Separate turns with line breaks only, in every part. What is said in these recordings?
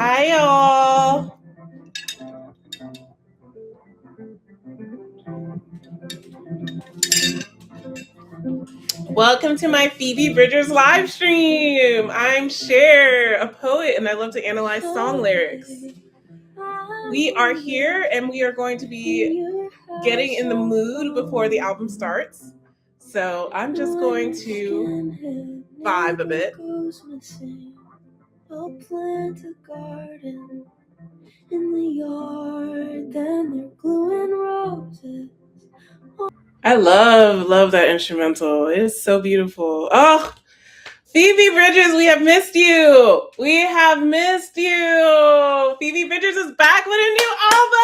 Hi, y'all. Welcome to my Phoebe Bridgers live stream. I'm Cher, a poet, and I love to analyze song lyrics. We are here, and we are going to be getting in the mood before the album starts. So I'm just going to vibe a bit. I'll plant a garden in the yard, then they're gluing roses. I love that instrumental. It is so beautiful. Oh, Phoebe Bridgers, we have missed you. We have missed you. Phoebe Bridgers is back with a new album.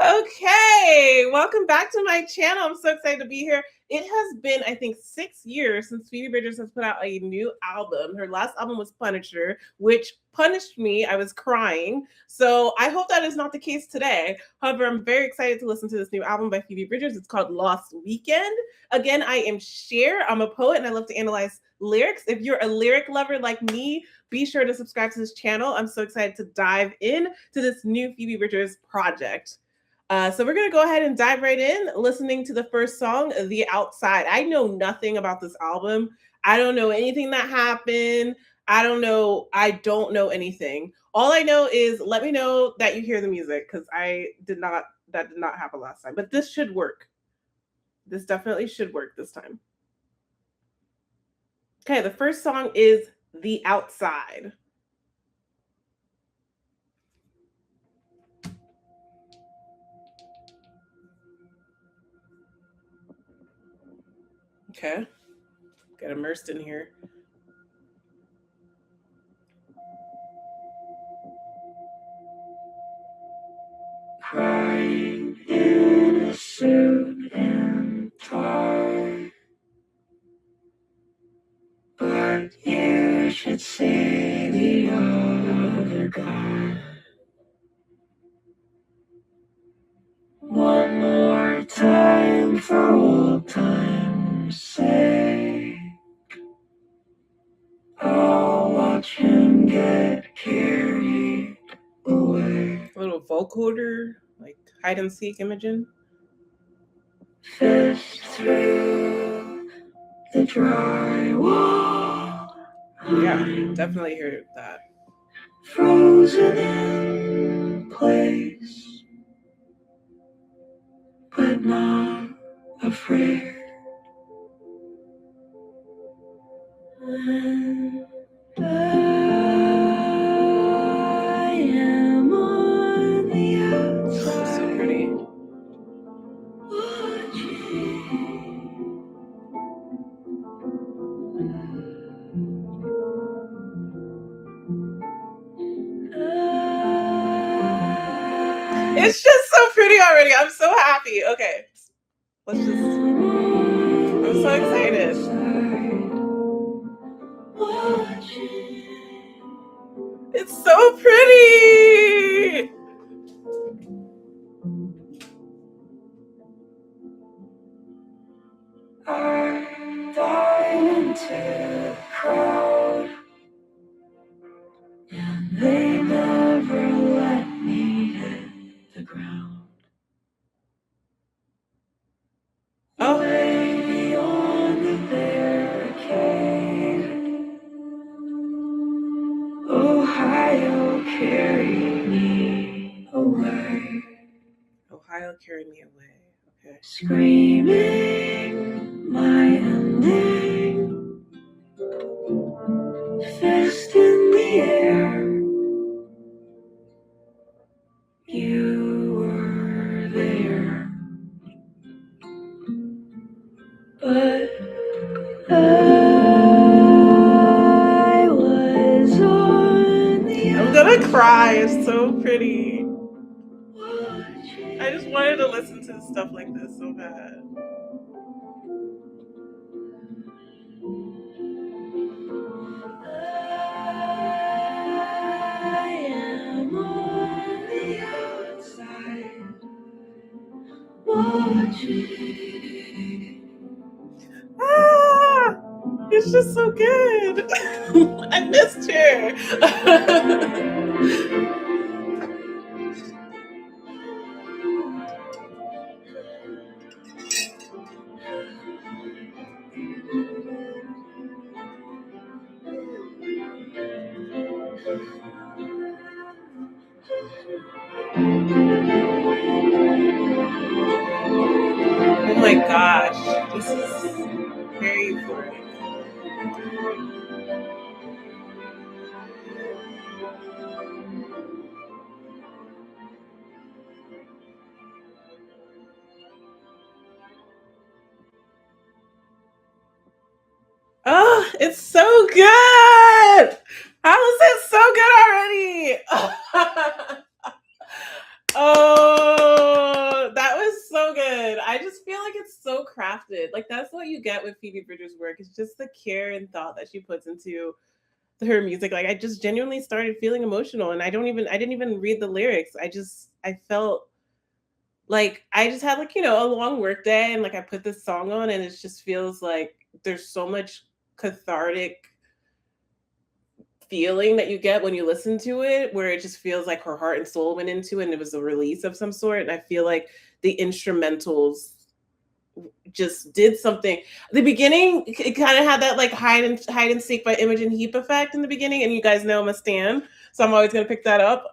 Okay, welcome back to my channel. I'm so excited to be here. It has been, I think, 6 years since Phoebe Bridgers has put out a new album. Her last album was Punisher, which punished me. I was crying. So I hope that is not the case today. However, I'm very excited to listen to this new album by Phoebe Bridgers. It's called Lost Weekend. Again, I am Cher. I'm a poet and I love to analyze lyrics. If you're a lyric lover like me, be sure to subscribe to this channel. I'm so excited to dive in to this new Phoebe Bridgers project. So we're going to go ahead and dive right in, listening to the first song, The Outside. I know nothing about this album. I don't know anything that happened. I don't know anything. All I know is let me know that you hear the music, because that did not happen last time. But this should work. This definitely should work this time. Okay, the first song is The Outside. Okay, get immersed in here. Crying in a suit and tie, but you should see the other guy. One more time for old time's sake, I'll watch him get carried away. A little vocoder, like hide and seek Imogen. Fist through the drywall. Yeah, definitely heard that. Frozen in place, but not afraid. When I am on the outside. So pretty. It's just so pretty already. I'm so happy. Okay. I'm so excited. It's so pretty. I dive into the crowd, and they never let me hit the ground. Oh. Way beyond the barricade, Ohio, carry me away. Ohio, carry me away. Okay. Screaming my ending, fist in the air. You were there, but I was on the outside. I'm gonna cry. It's so pretty. I just wanted to listen to stuff like this so bad. I am on the outside, watching. It's just so good. I miss true. Oh my gosh, this is very euphoric. Oh, it's so good. How is it so good already? Oh, that was so good. I just feel like it's so crafted. Like that's what you get with Phoebe Bridgers' work. It's just the care and thought that she puts into her music. Like I just genuinely started feeling emotional, and I didn't even read the lyrics. I felt like I just had like a long work day, and like I put this song on, and it just feels like there's so much cathartic feeling that you get when you listen to it, where it just feels like her heart and soul went into it and it was a release of some sort. And I feel like the instrumentals just did something. The beginning, it kind of had that like hide and seek by Imogen Heap effect in the beginning, and you guys know I'm a stan, so I'm always gonna pick that up.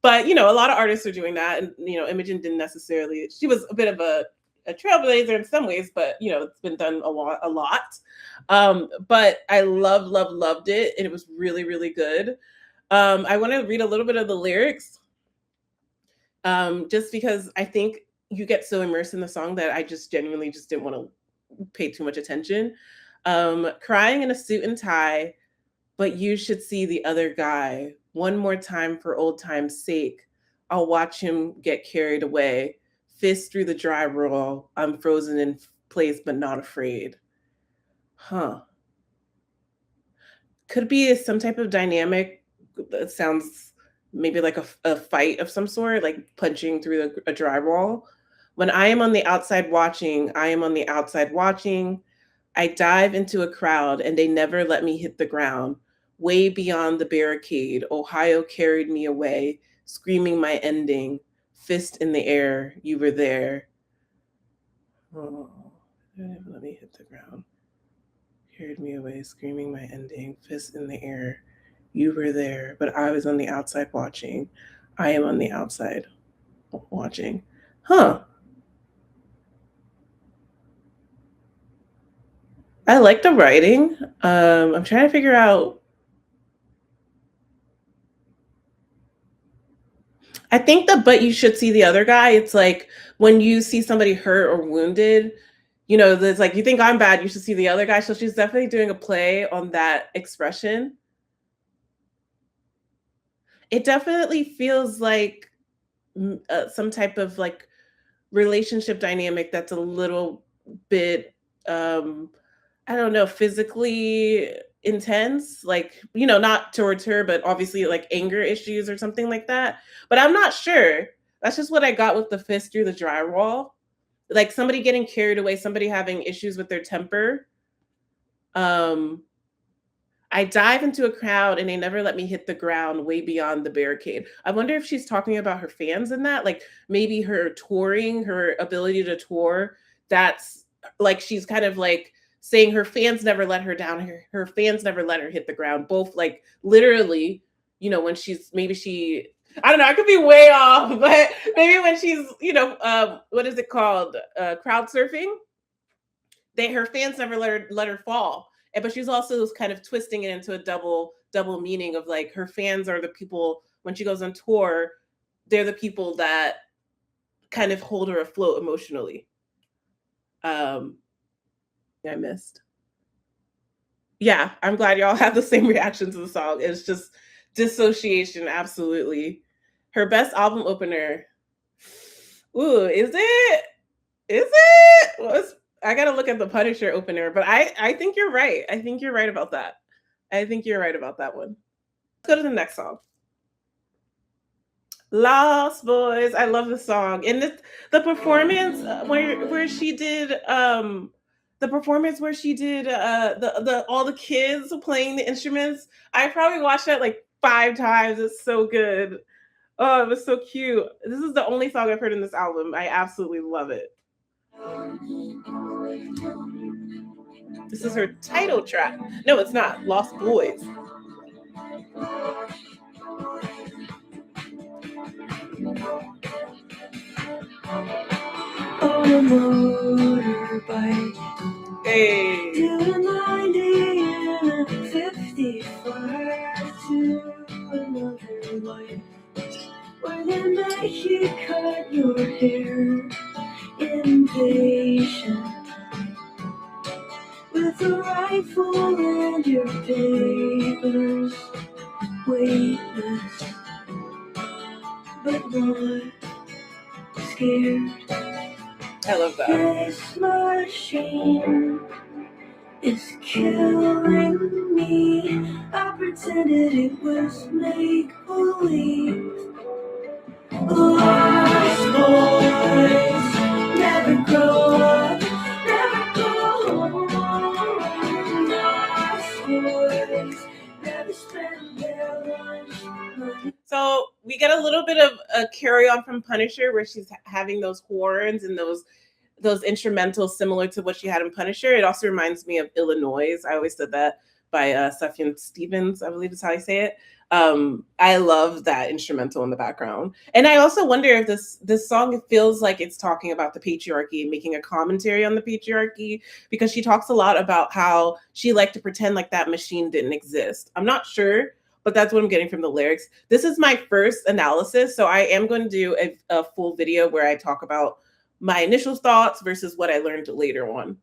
But a lot of artists are doing that, and Imogen didn't necessarily. She was a bit of a trailblazer in some ways, but it's been done a lot. But I loved it, and it was really, really good. I want to read a little bit of the lyrics, just because I think you get so immersed in the song that I just genuinely just didn't want to pay too much attention. Crying in a suit and tie, but you should see the other guy. One more time for old time's sake. I'll watch him get carried away. Fist through the dry roll. I'm frozen in place, but not afraid. Huh. Could be some type of dynamic that sounds maybe like a fight of some sort, like punching through a drywall. When I am on the outside watching, I am on the outside watching. I dive into a crowd and they never let me hit the ground. Way beyond the barricade, Ohio carried me away, screaming my ending. Fist in the air, you were there. Oh, they never let me hit the ground. Carried me away, screaming my ending, fist in the air. You were there, but I was on the outside watching. I am on the outside watching. Huh. I like the writing. I'm trying to figure out. I think the but you should see the other guy. It's like when you see somebody hurt or wounded, there's like you think I'm bad, you should see the other guy. So she's definitely doing a play on that expression. It definitely feels like some type of like relationship dynamic that's a little bit I don't know, physically intense, like, not towards her, but obviously like anger issues or something like that. But I'm not sure. That's just what I got with the fist through the drywall. Like somebody getting carried away, somebody having issues with their temper. Um, I dive into a crowd and they never let me hit the ground way beyond the barricade. I wonder if she's talking about her fans in that, like maybe her touring, her ability to tour. That's like she's kind of like saying her fans never let her down. Her fans never let her hit the ground. Both like literally, when she's maybe I don't know, I could be way off, but maybe when she's, what is it called? Crowd surfing, her fans never let her fall. But she's also kind of twisting it into a double meaning of like her fans are the people when she goes on tour, they're the people that kind of hold her afloat emotionally. Um I missed. Yeah, I'm glad y'all have the same reaction to the song. It's just dissociation, absolutely. Her best album opener. Ooh, is it? Is it? I gotta look at the Punisher opener, but I think you're right. I think you're right about that. I think you're right about that one. Let's go to the next song. Lost Boys. I love the song. And the performance where she did the performance where she did the all the kids playing the instruments. I probably watched that like 5 times. It's so good. Oh, it was so cute. This is the only song I've heard in this album. I absolutely love it. This is her title track. No, it's not. Lost Boys.
On a motorbike.
Hey.
Doing 90 and 55 to another life. Where they make you cut your hair impatient. With a rifle and your papers weightless, but not scared.
I love that.
This machine is killing me. I pretended it was make-believe. Lost boys never grow up, never go home. Lost boys never spend their lunch money.
So we get a little bit of a carry on from Punisher, where she's having those horns and those instrumentals similar to what she had in Punisher. It also reminds me of Illinois. I always said that by Sufjan Stevens, I believe is how I say it. I love that instrumental in the background. And I also wonder if this song feels like it's talking about the patriarchy and making a commentary on the patriarchy, because she talks a lot about how she liked to pretend like that machine didn't exist. I'm not sure, but that's what I'm getting from the lyrics. This is my first analysis, so I am going to do a full video where I talk about my initial thoughts versus what I learned later on.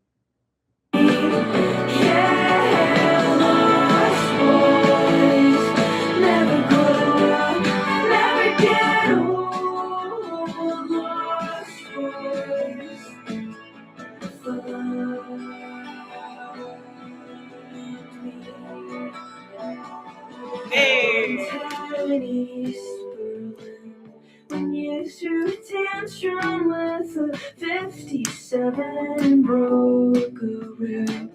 Hey.
When you threw a tantrum with a 57 broke a rib.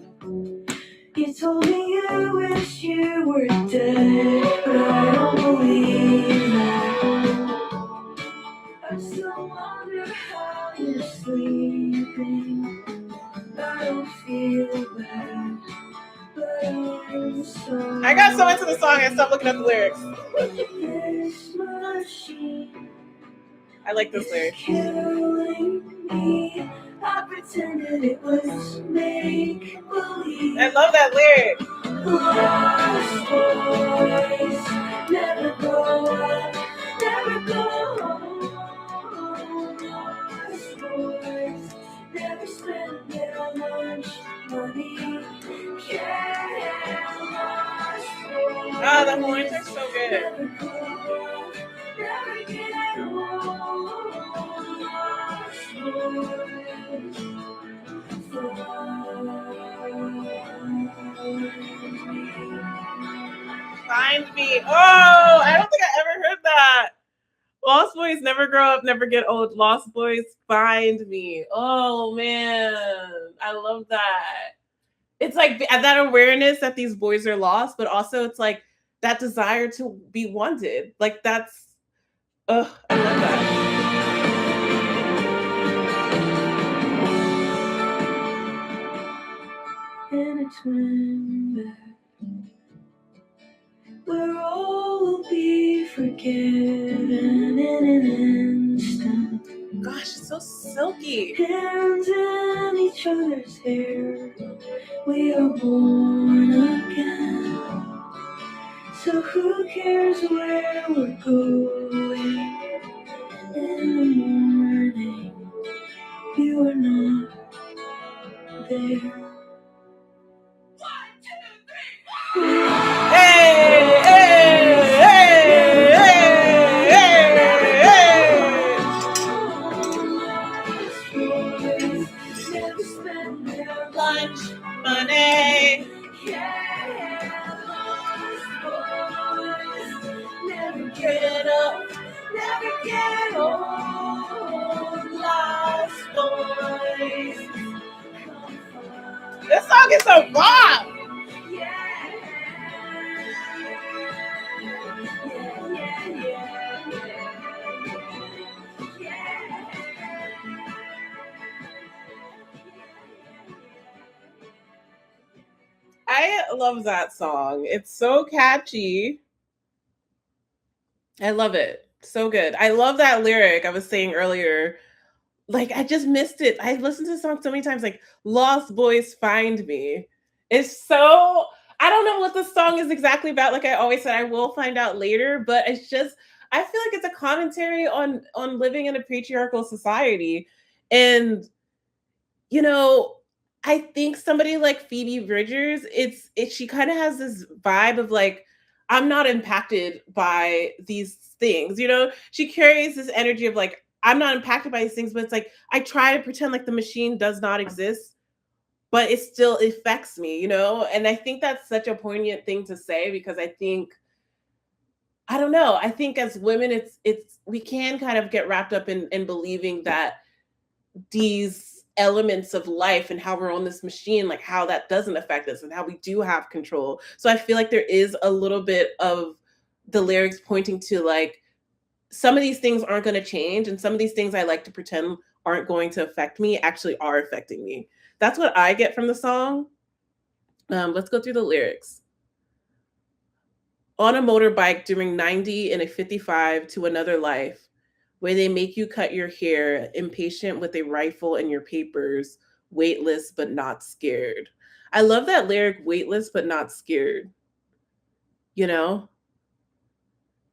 You told me you wish you were dead, but I don't believe that. I still wonder how you're sleeping. I don't feel bad, but I'm sorry.
I got so into the song I stopped looking at the lyrics.
This machine,
I like this lyric.
Killing me. I pretended it was make-believe.
I love that lyric.
Lost boys never grow up, never go home. Lost boys never spend their lunch money. Yeah, lost boys.
Ah, the horns are so good.
Never grow up, never get old. Lost boys.
Find me. Oh, I don't think I ever heard that. Lost boys never grow up, never get old. Lost boys find me. Oh man, I love that. It's like that awareness that these boys are lost, but also it's like that desire to be wanted. Like that's, I love that.
In a twin bed, where all will be forgiven in an instant.
Gosh, it's so silky.
Hands in each other's hair, we are born again. So who cares where we're going? In the morning, you are not there.
Hey, hey, hey, hey, hey, hey. Lunch money. Never get up, never get old. Lost boys. song is a bomb. I love that song. It's so catchy. I love it. So good. I love that lyric I was saying earlier. Like, I just missed it. I listened to the song so many times, like, Lost Boys Find Me. It's so, I don't know what the song is exactly about. Like I always said, I will find out later, but it's just, I feel like it's a commentary on living in a patriarchal society. And you know, I think somebody like Phoebe Bridgers, she kind of has this vibe of like, I'm not impacted by these things. She carries this energy of like, I'm not impacted by these things, but it's like I try to pretend like the machine does not exist, but it still affects me. And I think that's such a poignant thing to say because I think, I don't know, I think as women, it's we can kind of get wrapped up in believing that these elements of life and how we're on this machine, like how that doesn't affect us and how we do have control. So I feel like there is a little bit of the lyrics pointing to like some of these things aren't going to change, and some of these things I like to pretend aren't going to affect me actually are affecting me. That's what I get from the song. Let's go through the lyrics. On a motorbike doing 90 in a 55 to another life, where they make you cut your hair, impatient with a rifle and your papers, weightless but not scared. I love that lyric, weightless but not scared. You know?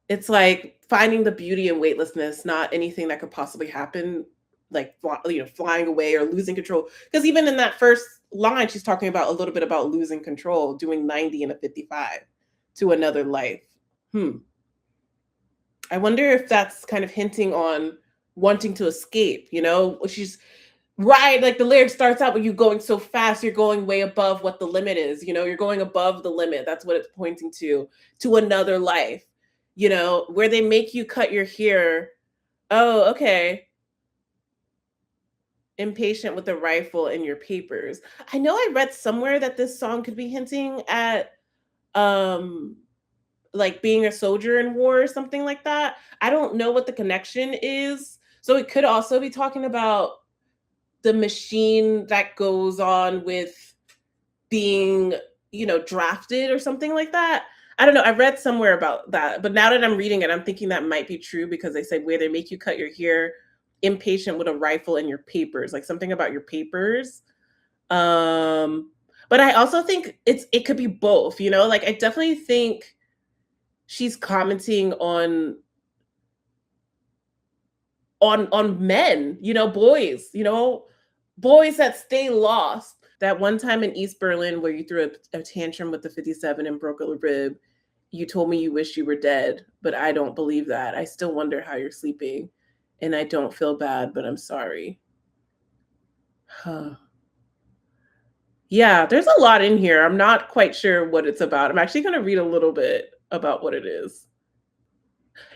It's like finding the beauty in weightlessness, not anything that could possibly happen, like flying away or losing control. Because even in that first line, she's talking about a little bit about losing control, doing 90 in a 55 to another life. I wonder if that's kind of hinting on wanting to escape. She's right. Like the lyric starts out with you going so fast, you're going way above what the limit is. You're going above the limit. That's what it's pointing to another life, where they make you cut your hair. Oh, okay. Impatient with a rifle and your papers. I know I read somewhere that this song could be hinting at like being a soldier in war or something like that. I don't know what the connection is. So it could also be talking about the machine that goes on with being, drafted or something like that. I don't know. I read somewhere about that. But now that I'm reading it, I'm thinking that might be true because they say where they make you cut your hair, impatient with a rifle and your papers, like something about your papers. But I also think it could be both, like I definitely think she's commenting on men, boys that stay lost. That one time in East Berlin where you threw a tantrum with the 57 and broke a rib, you told me you wish you were dead, but I don't believe that. I still wonder how you're sleeping, and I don't feel bad, but I'm sorry. Yeah, there's a lot in here. I'm not quite sure what it's about. I'm actually going to read a little bit about what it is.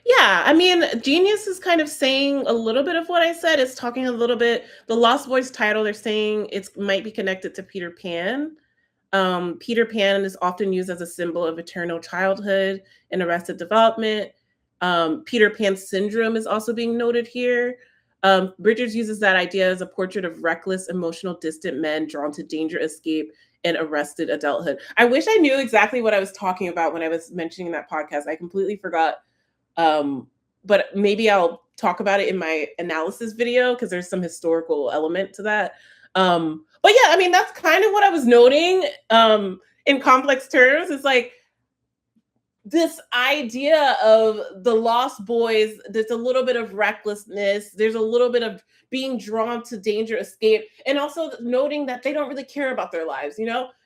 Yeah, I mean, Genius is kind of saying a little bit of what I said. It's talking a little bit. The Lost Boys title, they're saying it might be connected to Peter Pan. Peter Pan is often used as a symbol of eternal childhood and arrested development. Peter Pan syndrome is also being noted here. Bridges uses that idea as a portrait of reckless, emotional, distant men drawn to danger, escape, and arrested adulthood. I wish I knew exactly what I was talking about when I was mentioning that podcast. I completely forgot. But maybe I'll talk about it in my analysis video because there's some historical element to that. But yeah, I mean, that's kind of what I was noting in complex terms. It's like this idea of the Lost Boys, there's a little bit of recklessness, there's a little bit of being drawn to danger, escape, and also noting that they don't really care about their lives.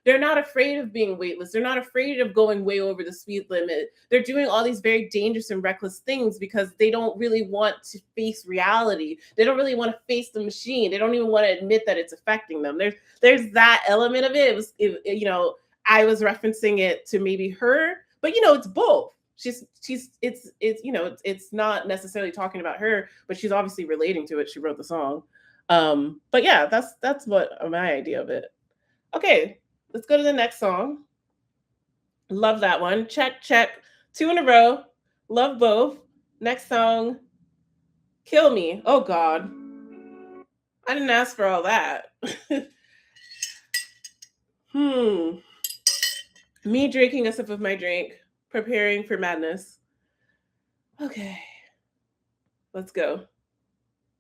They're not afraid of being weightless, they're not afraid of going way over the speed limit. They're doing all these very dangerous and reckless things because they don't really want to face reality. They don't really want to face the machine. They don't even want to admit that it's affecting them. There's that element of it. I was referencing it to maybe her, but it's both. It's not necessarily talking about her, but she's obviously relating to it. She wrote the song. But yeah, that's what my idea of it. Okay, Let's go to the next song. Love that one. Check, check. 2 in a row. Love both. Next song, Kill Me. Oh, God. I didn't ask for all that. Me drinking a sip of my drink, preparing for madness. Okay. Let's go.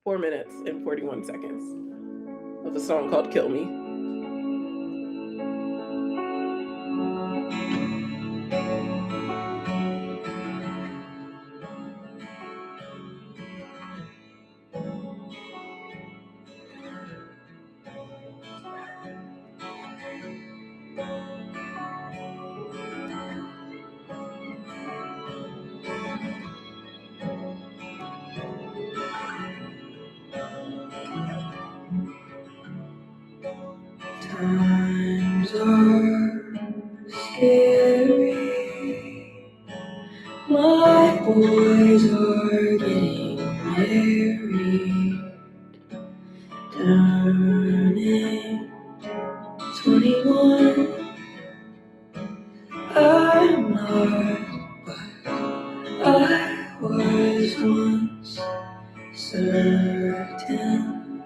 4 minutes and 41 seconds of a song called Kill Me.
Times are scary. My boys are getting married. Turning 21. I'm not, but I was once certain.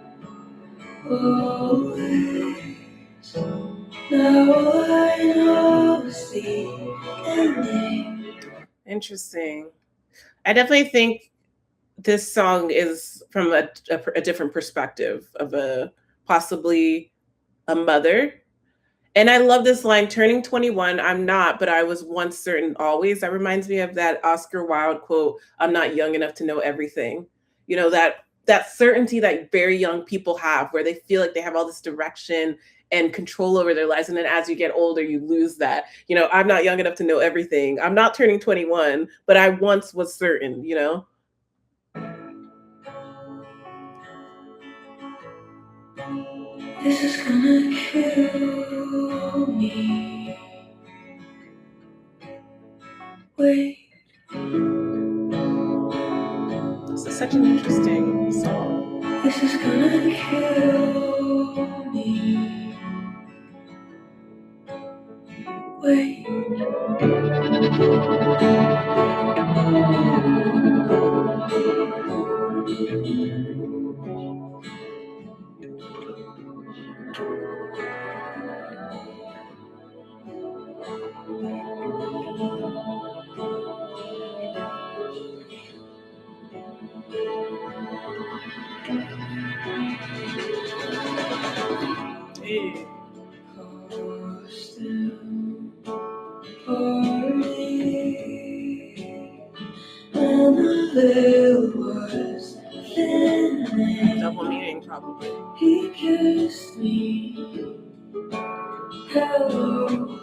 Always. Now I know the ending.
Interesting. I definitely think this song is from a different perspective of a possibly a mother. And I love this line, turning 21, I'm not, but I was once certain always. That reminds me of that Oscar Wilde quote, I'm not young enough to know everything. You know, that certainty that very young people have where they feel like they have all this direction and control over their lives. And then as you get older, you lose that. You know, I'm not young enough to know everything. I'm not turning 21, but I once was certain, you know?
This is gonna kill me. Wait.
This is such an interesting song.
This is gonna kill me. Wait.
Hey.
Costume party. And the veil was thinning.
Double meaning, probably.
He kissed me. Hello.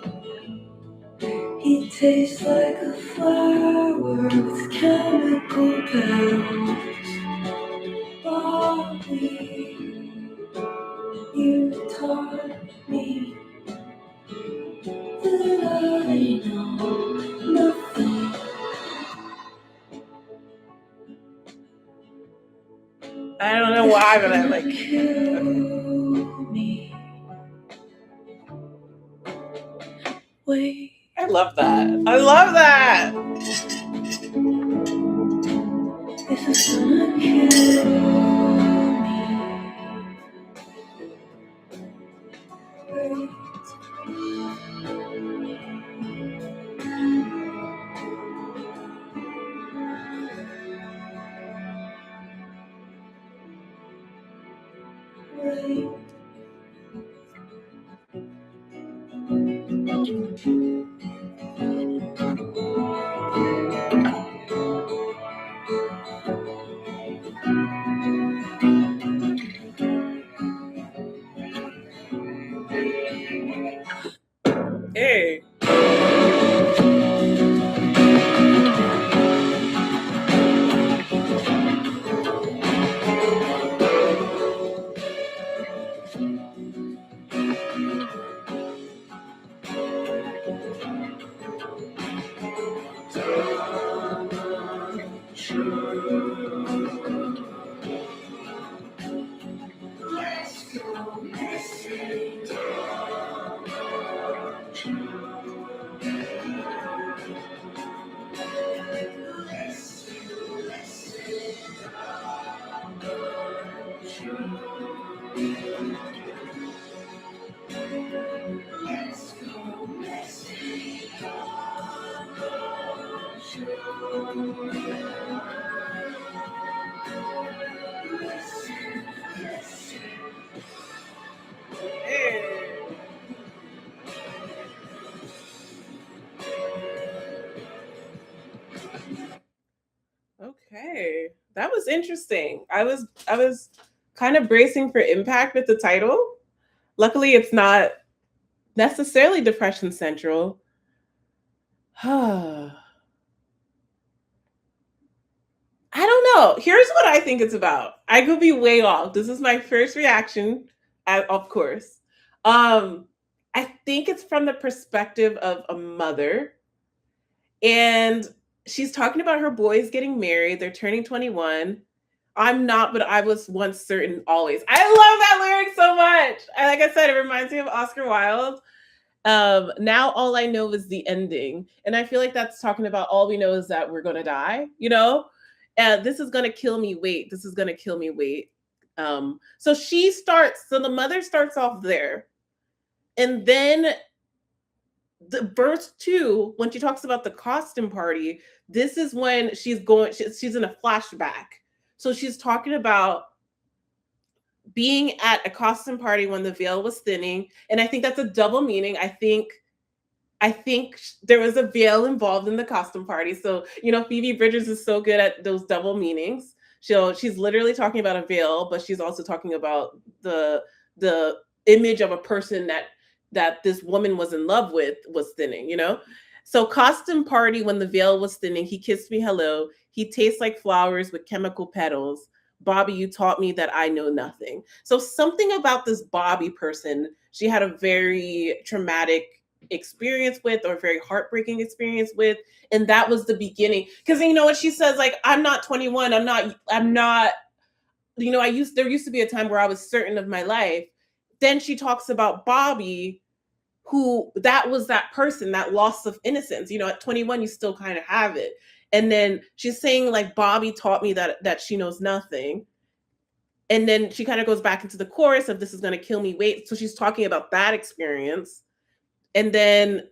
He tastes like a flower with chemical petals. Bobby, you taught me that I know nothing.
I don't know why, but I like.
Kill me. Wait.
I love that. I love that.
This is gonna kill me. Wait. Wait.
Hey. Hey. Okay, that was interesting. I was kind of bracing for impact with the title. Luckily, it's not necessarily depression central. I don't know. Here's what I think it's about. I could be way off. This is my first reaction, of course. Um, I think it's from the perspective of a mother, and she's talking about her boys getting married. They're turning 21. I'm not, but I was once certain always. I love that lyric so much. And like I said, it reminds me of Oscar Wilde. Now all I know is the ending. And I feel like that's talking about all we know is that we're gonna die, you know? And this is gonna kill me, wait. This is gonna kill me, wait. So the mother starts off there. And then the verse two, when she talks about the costume party, this is when she's in a flashback. So she's talking about being at a costume party when the veil was thinning, and I think that's a double meaning. I think there was a veil involved in the costume party. So, Phoebe Bridgers is so good at those double meanings. She's literally talking about a veil, but she's also talking about the image of a person that this woman was in love with was thinning. So costume party when the veil was thinning, he kissed me hello. He tastes like flowers with chemical petals. Bobby, you taught me that I know nothing. So something about this Bobby person, she had a very traumatic experience with, or very heartbreaking experience with, and that was the beginning. Because you know what she says, like, I'm not 21, I'm not there used to be a time where I was certain of my life. Then she talks about Bobby, who that was that person, that loss of innocence. At 21 you still kind of have it. And then she's saying, like, Bobby taught me that she knows nothing. And then she kind of goes back into the chorus of this is going to kill me, wait. So she's talking about that experience. And then,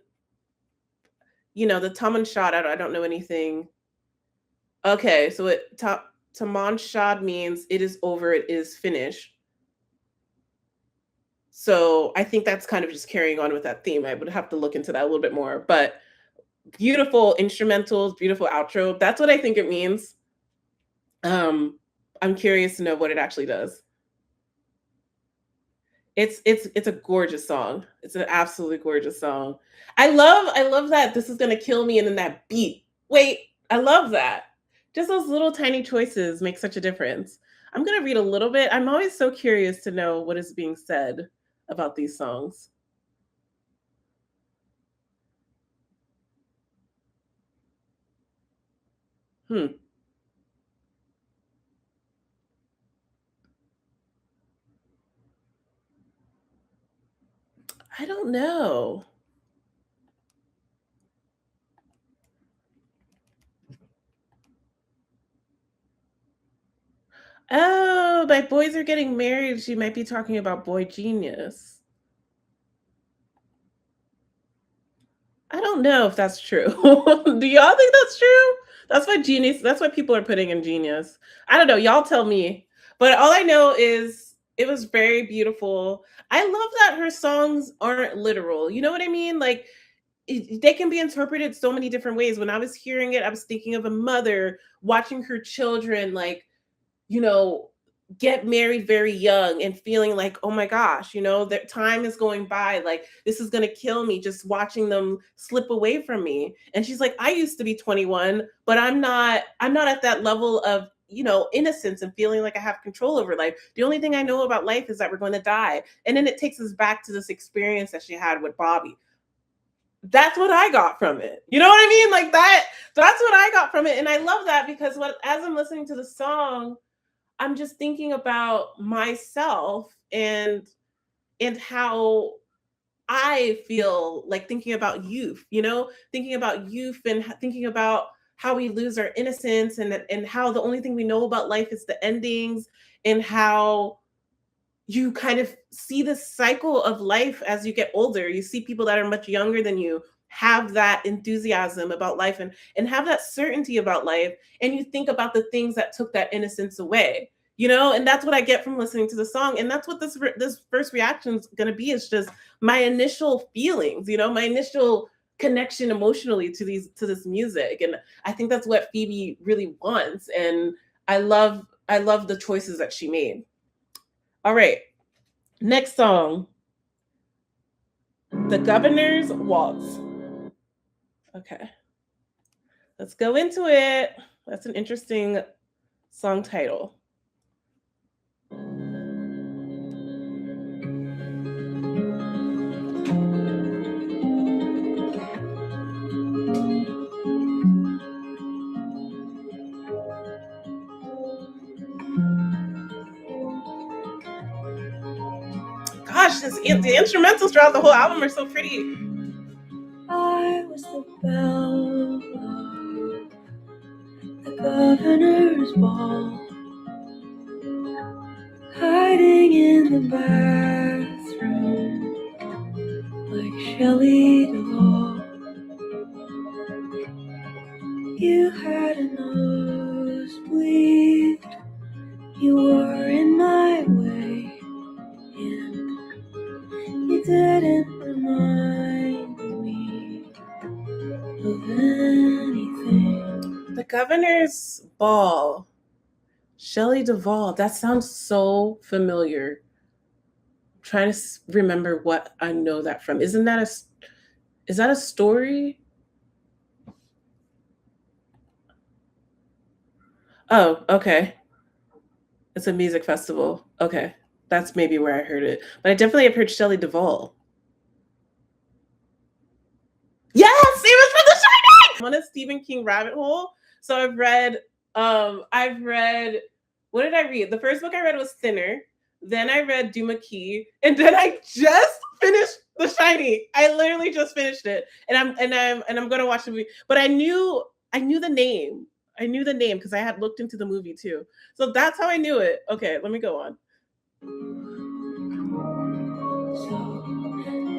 the Taman Shad, I don't know anything. Okay, so Taman Shad means it is over, it is finished. So I think that's kind of just carrying on with that theme. I would have to look into that a little bit more. But beautiful instrumentals, beautiful outro. That's what I think it means. I'm curious to know what it actually does. It's a gorgeous song. It's an absolutely gorgeous song. I love that this is gonna kill me, and then that beat. Wait, I love that. Just those little tiny choices make such a difference. I'm gonna read a little bit. I'm always so curious to know what is being said about these songs. Hmm. I don't know. Oh, my boys are getting married. She might be talking about Boy Genius. I don't know if that's true. Do y'all think that's true? That's what genius. That's what people are putting in genius. I don't know. Y'all tell me. But all I know is it was very beautiful. I love that her songs aren't literal. You know what I mean? Like, they can be interpreted so many different ways. When I was hearing it, I was thinking of a mother watching her children, like, you know, get married very young and feeling like, oh my gosh, that time is going by. Like, this is going to kill me just watching them slip away from me. And she's like, I used to be 21, but I'm not at that level of, innocence and feeling like I have control over life. The only thing I know about life is that we're going to die. And then it takes us back to this experience that she had with Bobby. That's what I got from it. You know what I mean? Like that's what I got from it. And I love that because as I'm listening to the song, I'm just thinking about myself and how I feel, like, thinking about youth, thinking about youth and thinking about how we lose our innocence, and how the only thing we know about life is the endings, and how you kind of see the cycle of life as you get older. You see people that are much younger than you have that enthusiasm about life and have that certainty about life, and you think about the things that took that innocence away, and that's what I get from listening to the song, and that's what this first reaction is going to be. It's just my initial feelings, my initial connection emotionally to this music, and I think that's what Phoebe really wants, and I love the choices that she made. All right, next song, The Governor's Waltz. Okay, let's go into it. That's an interesting song title. Gosh, the instrumentals throughout the whole album are so pretty.
I was the belle of the governor's ball, hiding in the bathroom like Shelley Duvall. You had a nosebleed, you were in my way, and you didn't remind me of anything.
The Governor's Ball. Shelley Duvall. That sounds so familiar. I'm trying to remember what I know that from. Is that a story? Oh, okay. It's a music festival. Okay. That's maybe where I heard it. But I definitely have heard Shelley Duvall. Yes, it was from The Shining. I'm on a Stephen King rabbit hole. So I've read what did I read? The first book I read was Thinner. Then I read Duma Key, and then I just finished The Shining. I literally just finished it, and I'm gonna watch the movie. But I knew the name. I knew the name because I had looked into the movie too. So that's how I knew it. Okay, let me go on.
So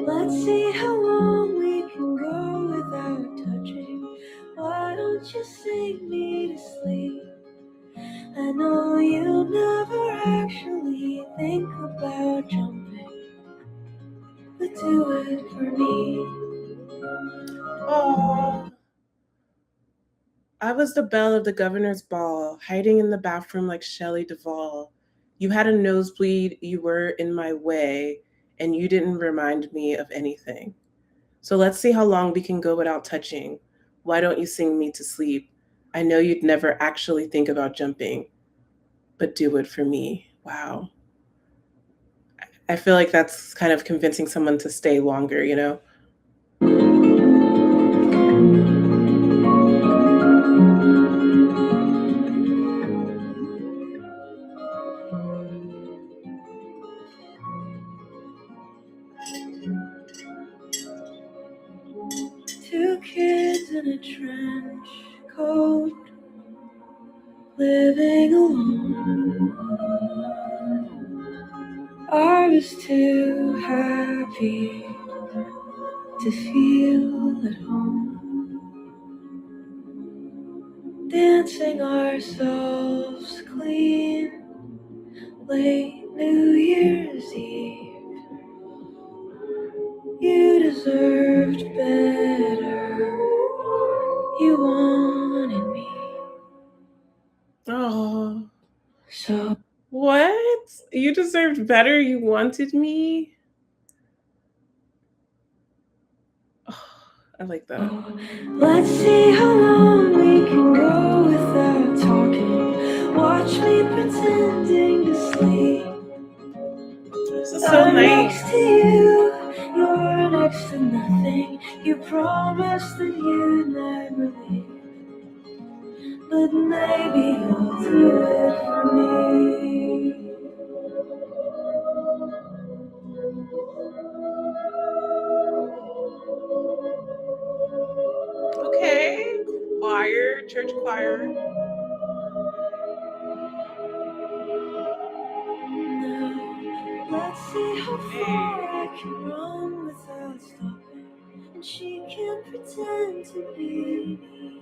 let's see how long we can go without touching. Why don't you sing me to sleep? I know you never actually think about jumping, but do it for me.
Oh, I was the belle of the governor's ball, hiding in the bathroom like Shelley Duvall. You had a nosebleed, you were in my way, and you didn't remind me of anything. So let's see how long we can go without touching. Why don't you sing me to sleep? I know you'd never actually think about jumping, but do it for me. Wow. I feel like that's kind of convincing someone to stay longer,
Two kids in a trench coat, living alone. I was too happy to feel at home, dancing ourselves clean late New Year's Eve. You deserved better, you wanted me.
Oh.
So
What? You deserved better, you wanted me? Oh, I like that.
let's see how long we can go without talking. Watch me pretending to sleep.
This is so nice.
Next to you, you're next to nothing. You promised that you'd never leave, but maybe you'll do it for me.
Okay. Choir, church choir.
Now, let's see how far I can run without stopping. and she can pretend to be me.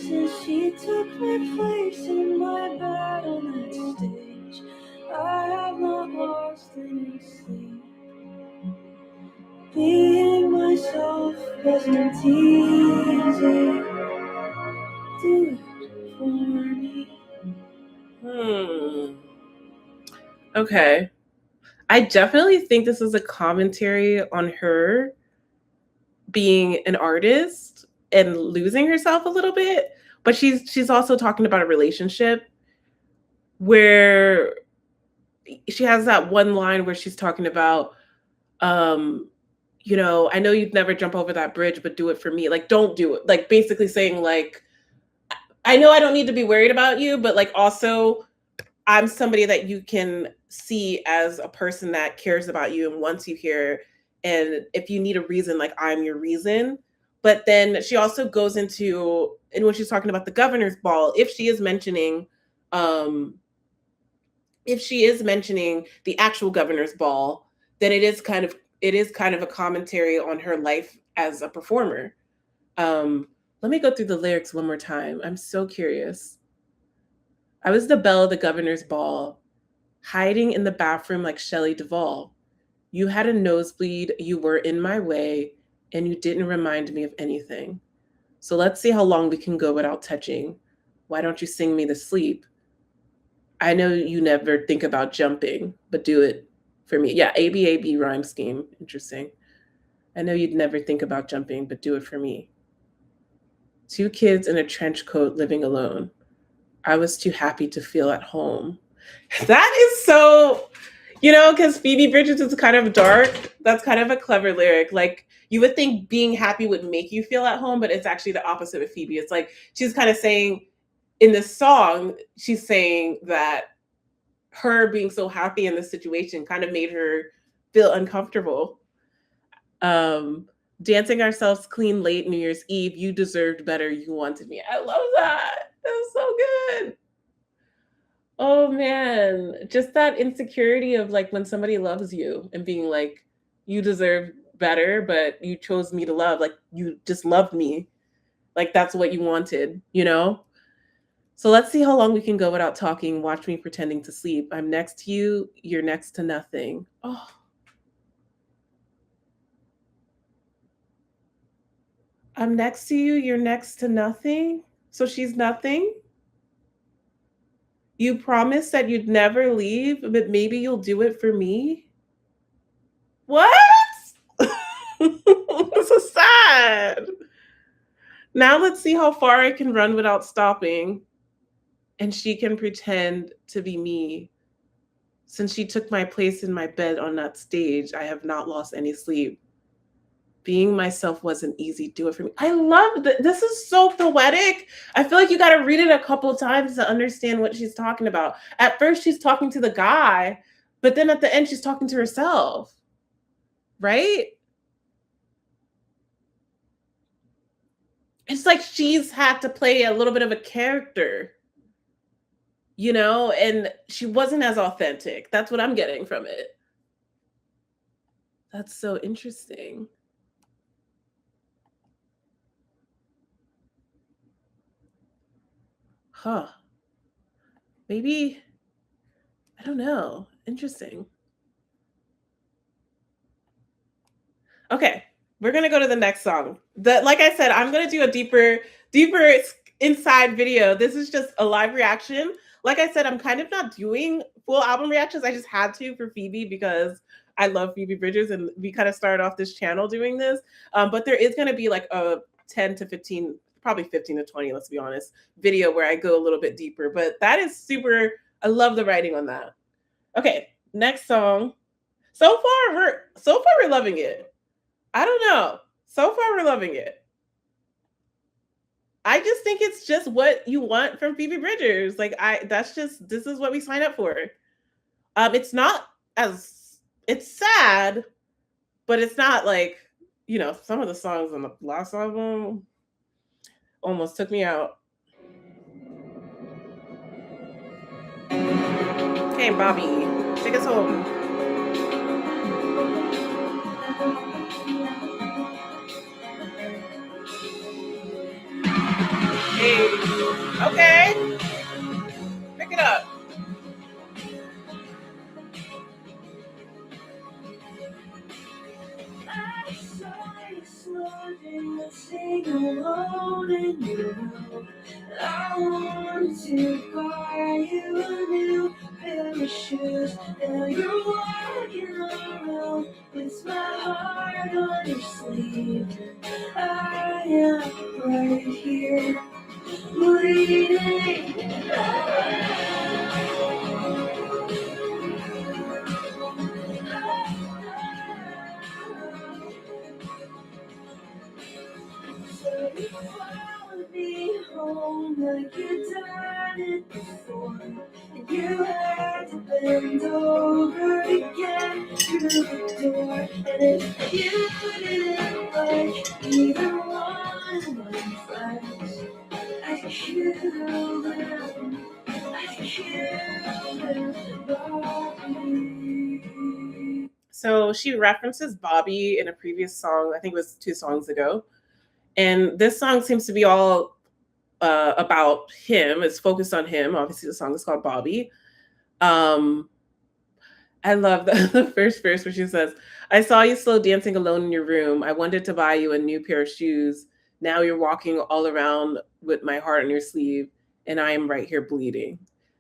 Since she took my place in my bed on that stage, I have not lost any sleep. Being myself wasn't easy. Do it for me.
Okay. I definitely think this is a commentary on her being an artist and losing herself a little bit, but she's also talking about a relationship where she has that one line where she's talking about I know you'd never jump over that bridge, but do it for me. Like, don't do it. Like, basically saying, like, I know I don't need to be worried about you, but like, also, I'm somebody that you can see as a person that cares about you and wants you here. And if you need a reason, like, I'm your reason. But then she also goes into, and when she's talking about the governor's ball, um, if she is mentioning the actual governor's ball, then it is kind of a commentary on her life as a performer. Let me go through the lyrics one more time. I'm so curious. I was the belle of the governor's ball, hiding in the bathroom like Shelley Duvall. You had a nosebleed, you were in my way, and you didn't remind me of anything. So let's see how long we can go without touching. Why don't you sing me to sleep? I know you never think about jumping, but do it for me. Yeah, ABAB rhyme scheme. Interesting. I know you'd never think about jumping, but do it for me. 2 kids in a trench coat living alone. I was too happy to feel at home. That is so, because Phoebe Bridgers is kind of dark. That's kind of a clever lyric. Like, you would think being happy would make you feel at home, but it's actually the opposite of Phoebe. It's like she's kind of saying in this song, she's saying that her being so happy in this situation kind of made her feel uncomfortable. Dancing ourselves clean late New Year's Eve. You deserved better. You wanted me. I love that. That was so good. Oh man, just that insecurity of like when somebody loves you and being like, you deserve better, but you chose me to love. Like, you just loved me. Like, that's what you wanted, you know? So let's see how long we can go without talking. Watch me pretending to sleep. I'm next to you. You're next to nothing. Oh. I'm next to you. You're next to nothing. So she's nothing. You promised that you'd never leave, but maybe you'll do it for me. What? This is sad. Now let's see how far I can run without stopping. And she can pretend to be me. Since she took my place in my bed on that stage, I have not lost any sleep. Being myself wasn't easy. Do it for me. I love that. This is so poetic. I feel like you got to read it a couple times to understand what she's talking about. At first, she's talking to the guy, but then at the end, she's talking to herself. Right? It's like she's had to play a little bit of a character, and she wasn't as authentic. That's what I'm getting from it. That's so interesting. Huh. Maybe, I don't know. Interesting. Okay, we're gonna go to the next song. Like I said, I'm gonna do a deeper inside video. This is just a live reaction. Like I said, I'm kind of not doing full album reactions. I just had to for Phoebe because I love Phoebe Bridgers, and we kind of started off this channel doing this. But there is gonna be like a 10 to 15, probably 15 to 20, let's be honest, video where I go a little bit deeper. But that is super. I love the writing on that. Okay, next song. So far we're loving it. I don't know. So far, we're loving it. I just think it's just what you want from Phoebe Bridgers. Like, this is what we sign up for. It's not it's sad, but it's not like, some of the songs on the last album almost took me out. Hey, Bobby, take us home. Hey. Okay. Pick it up.
I saw you sliding and sing alone in your room. I wanted to buy you a new pair of shoes. Now you're walking around with my heart on your sleeve. I am right here, bleeding. So you followed me home like you done it before. And you had to bend over to get through the door. And if you didn't like either one of my friends, I'd kill them. I'd kill them, Bobby.
So she references Bobby in a previous song. I think it was 2 songs ago. And this song seems to be all about him. It's focused on him. Obviously, the song is called Bobby. I love the first verse where she says, I saw you slow dancing alone in your room. I wanted to buy you a new pair of shoes. Now you're walking all around with my heart on your sleeve, and I am right here bleeding.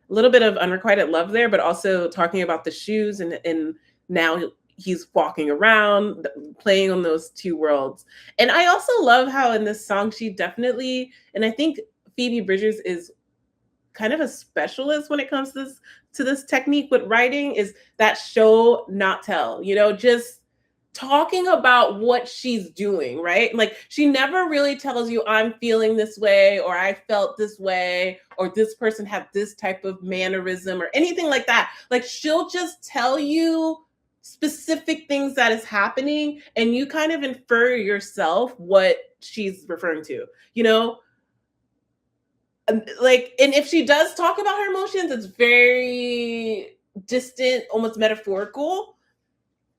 A little bit of unrequited love there, but also talking about the shoes, and now he's walking around, playing on those two worlds. And I also love how in this song she definitely, and I think Phoebe Bridgers is kind of a specialist when it comes to this technique with writing, is that show not tell, just talking about what she's doing, right? Like she never really tells you I'm feeling this way, or I felt this way, or this person had this type of mannerism or anything like that. Like she'll just tell you specific things that is happening, and you kind of infer yourself what she's referring to, like, and if she does talk about her emotions, it's very distant, almost metaphorical.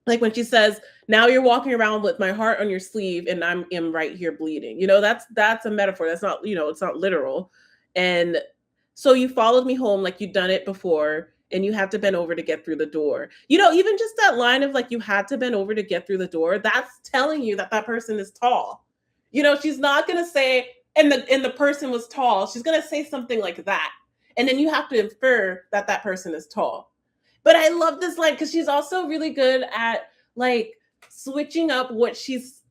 Like when she says, now you're walking around with my heart on your sleeve and am right here bleeding. That's a metaphor. That's not, it's not literal. And so you followed me home like you'd done it before, and you had to bend over to get through the door. Even just that line of like, you had to bend over to get through the door, that's telling you that person is tall. She's not going to say, and the person was tall. She's going to say something like that. And then you have to infer that person is tall. But I love this line because she's also really good at like switching up what she's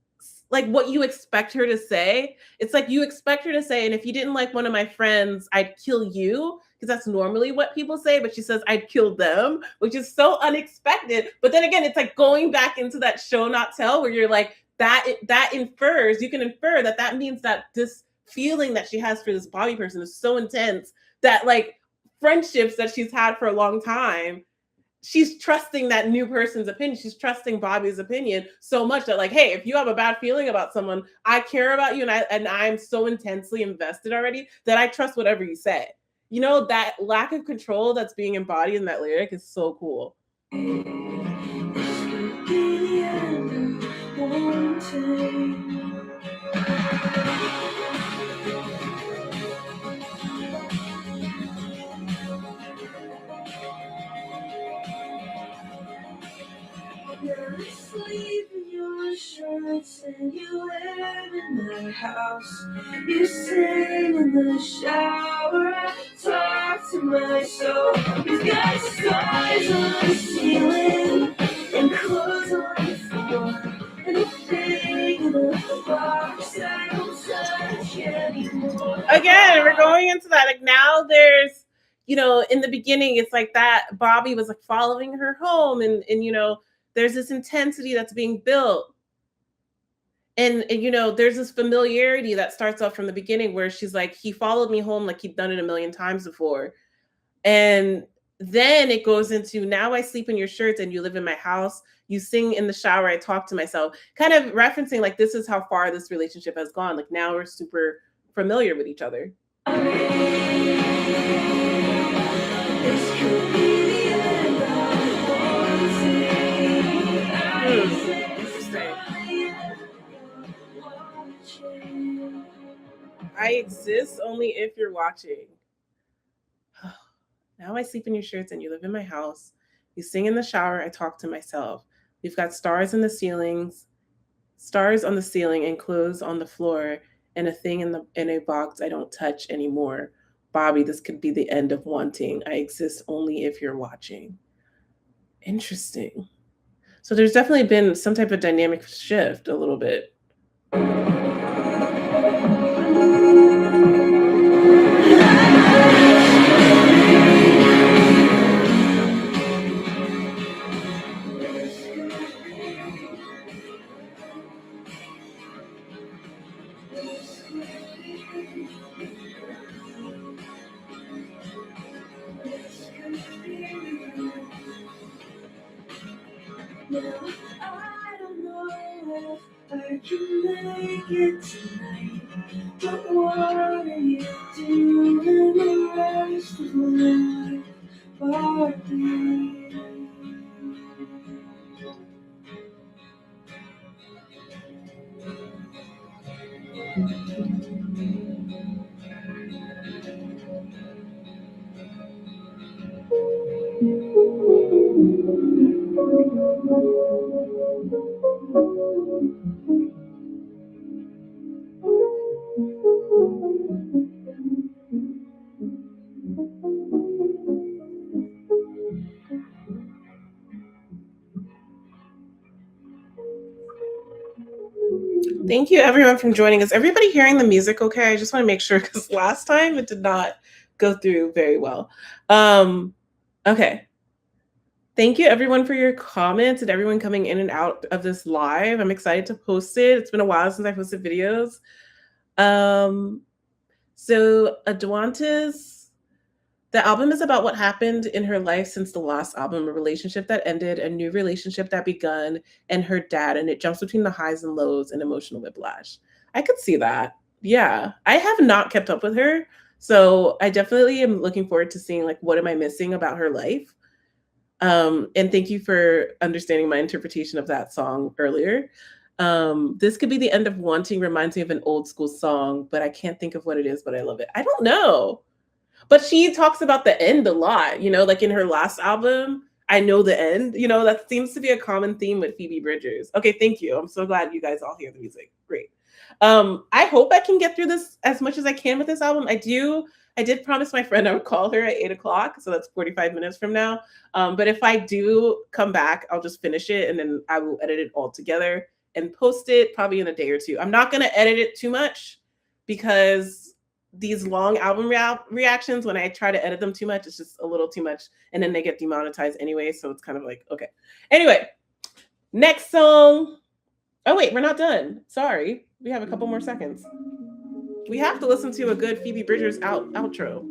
like, what you expect her to say. It's like you expect her to say, and if you didn't like one of my friends, I'd kill you, because that's normally what people say. But she says, I'd kill them, which is so unexpected. But then again, it's like going back into that show not tell, where you're like, that infers, you can infer that means that this feeling that she has for this Bobby person is so intense that like friendships that she's had for a long time, she's trusting that new person's opinion. She's trusting Bobby's opinion so much that like, hey, if you have a bad feeling about someone, I care about you, and I'm so intensely invested already that I trust whatever you say. That lack of control that's being embodied in that lyric is so cool.
You sleep in your shirts and you live in my house. You sing in the shower, I talk to my soul. You've got stars on the ceiling and clothes on the floor, and a thing in a box I don't touch anymore.
Again, we're going into that. Like now there's, in the beginning, it's like that Bobby was like following her home, and there's this intensity that's being built. And there's this familiarity that starts off from the beginning where she's like, he followed me home like he'd done it a million times before. And then it goes into, now I sleep in your shirts and you live in my house. You sing in the shower, I talk to myself. Kind of referencing like, this is how far this relationship has gone. Like now we're super familiar with each other. I exist only if you're watching. Now I sleep in your shirts and you live in my house. You sing in the shower, I talk to myself. We've got stars on the ceiling and clothes on the floor and a thing in a box I don't touch anymore. Bobby, this could be the end of wanting. I exist only if you're watching. Interesting. So there's definitely been some type of dynamic shift a little bit.
Now, I don't know if I can make it tonight, but what are you doing the rest of my life, Barbie?
Thank you everyone for joining us. Everybody hearing the music okay? I just want to make sure because last time it did not go through very well. Okay. Thank you everyone for your comments and everyone coming in and out of this live. I'm excited to post it. It's been a while since I posted videos. So Adwantis, the album is about what happened in her life since the last album, a relationship that ended, a new relationship that begun, and her dad, and it jumps between the highs and lows and emotional whiplash. I could see that. Yeah. I have not kept up with her. So I definitely am looking forward to seeing like what am I missing about her life. And thank you for understanding my interpretation of that song earlier. This could be the end of wanting reminds me of an old school song, but I can't think of what it is, but I love it. I don't know. But she talks about the end a lot, like in her last album, I know the end, that seems to be a common theme with Phoebe Bridgers. Okay, thank you. I'm so glad you guys all hear the music. Great. I hope I can get through this as much as I can with this album. I did promise my friend I would call her at 8:00, so that's 45 minutes from now. But if I do come back, I'll just finish it and then I will edit it all together and post it probably in a day or two. I'm not going to edit it too much because these long album reactions, when I try to edit them too much, it's just a little too much. And then they get demonetized anyway. So it's kind of like, okay. Anyway, next song. Oh, wait, we're not done. Sorry. We have a couple more seconds. We have to listen to a good Phoebe Bridgers outro.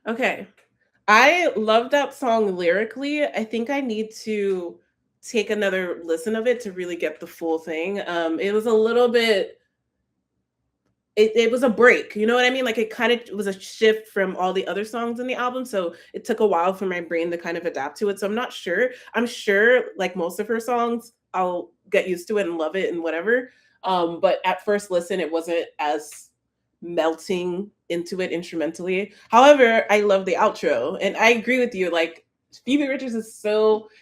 Okay. I love that song lyrically. I think I need to take another listen of it to really get the full thing. It was a little bit, it was a break, you know what I mean? Like it kind of was a shift from all the other songs in the album. So it took a while for my brain to kind of adapt to it. So I'm not sure. I'm sure like most of her songs, I'll get used to it and love it and whatever. But at first listen, it wasn't as melting into it instrumentally. However, I love the outro and I agree with you. Like Phoebe Bridgers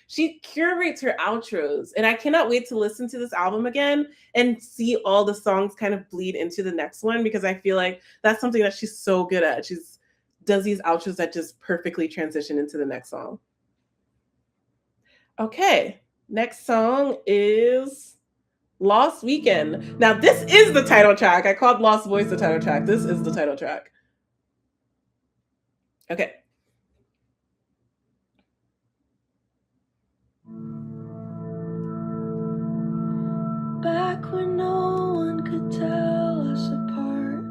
she curates her outros and I cannot wait to listen to this album again and see all the songs kind of bleed into the next one because I feel like that's something that she's so good at. She's does these outros that just perfectly transition into the next song. Okay, next song is Lost Weekend. Now, this is the title track. I called Lost Voice the title track. This is the title track. Okay.
Back when no one could tell us apart,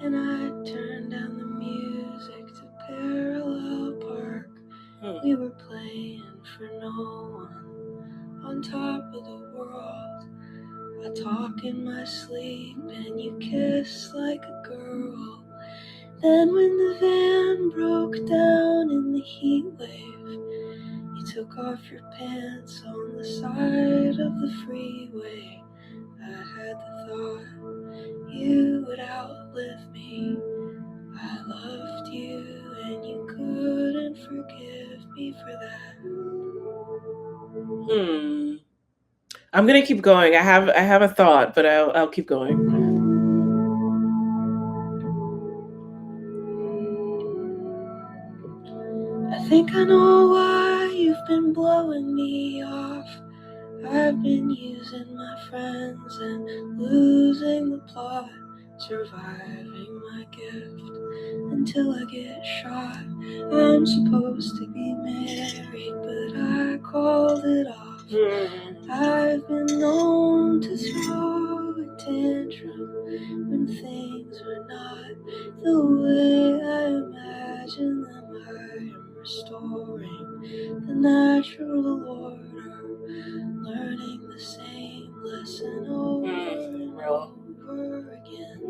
and I turned down the music to Parallel Park. We were playing for no one on top of the world. I I talk in my sleep and you kiss like a girl. Then when the van broke down in the heat wave, you took off your pants on the side of the freeway. I had the thought you would outlive me. I loved you and you couldn't forgive me for that.
I'm gonna keep going. I have a thought, but I'll keep going.
I think I know why you've been blowing me off. I've been using my friends and losing the plot, surviving my gift until I get shot. I'm supposed to be married, but I called it off. I've been known to throw a tantrum when things are not the way I imagine them. I am restoring the natural order, learning the same lesson over and over again.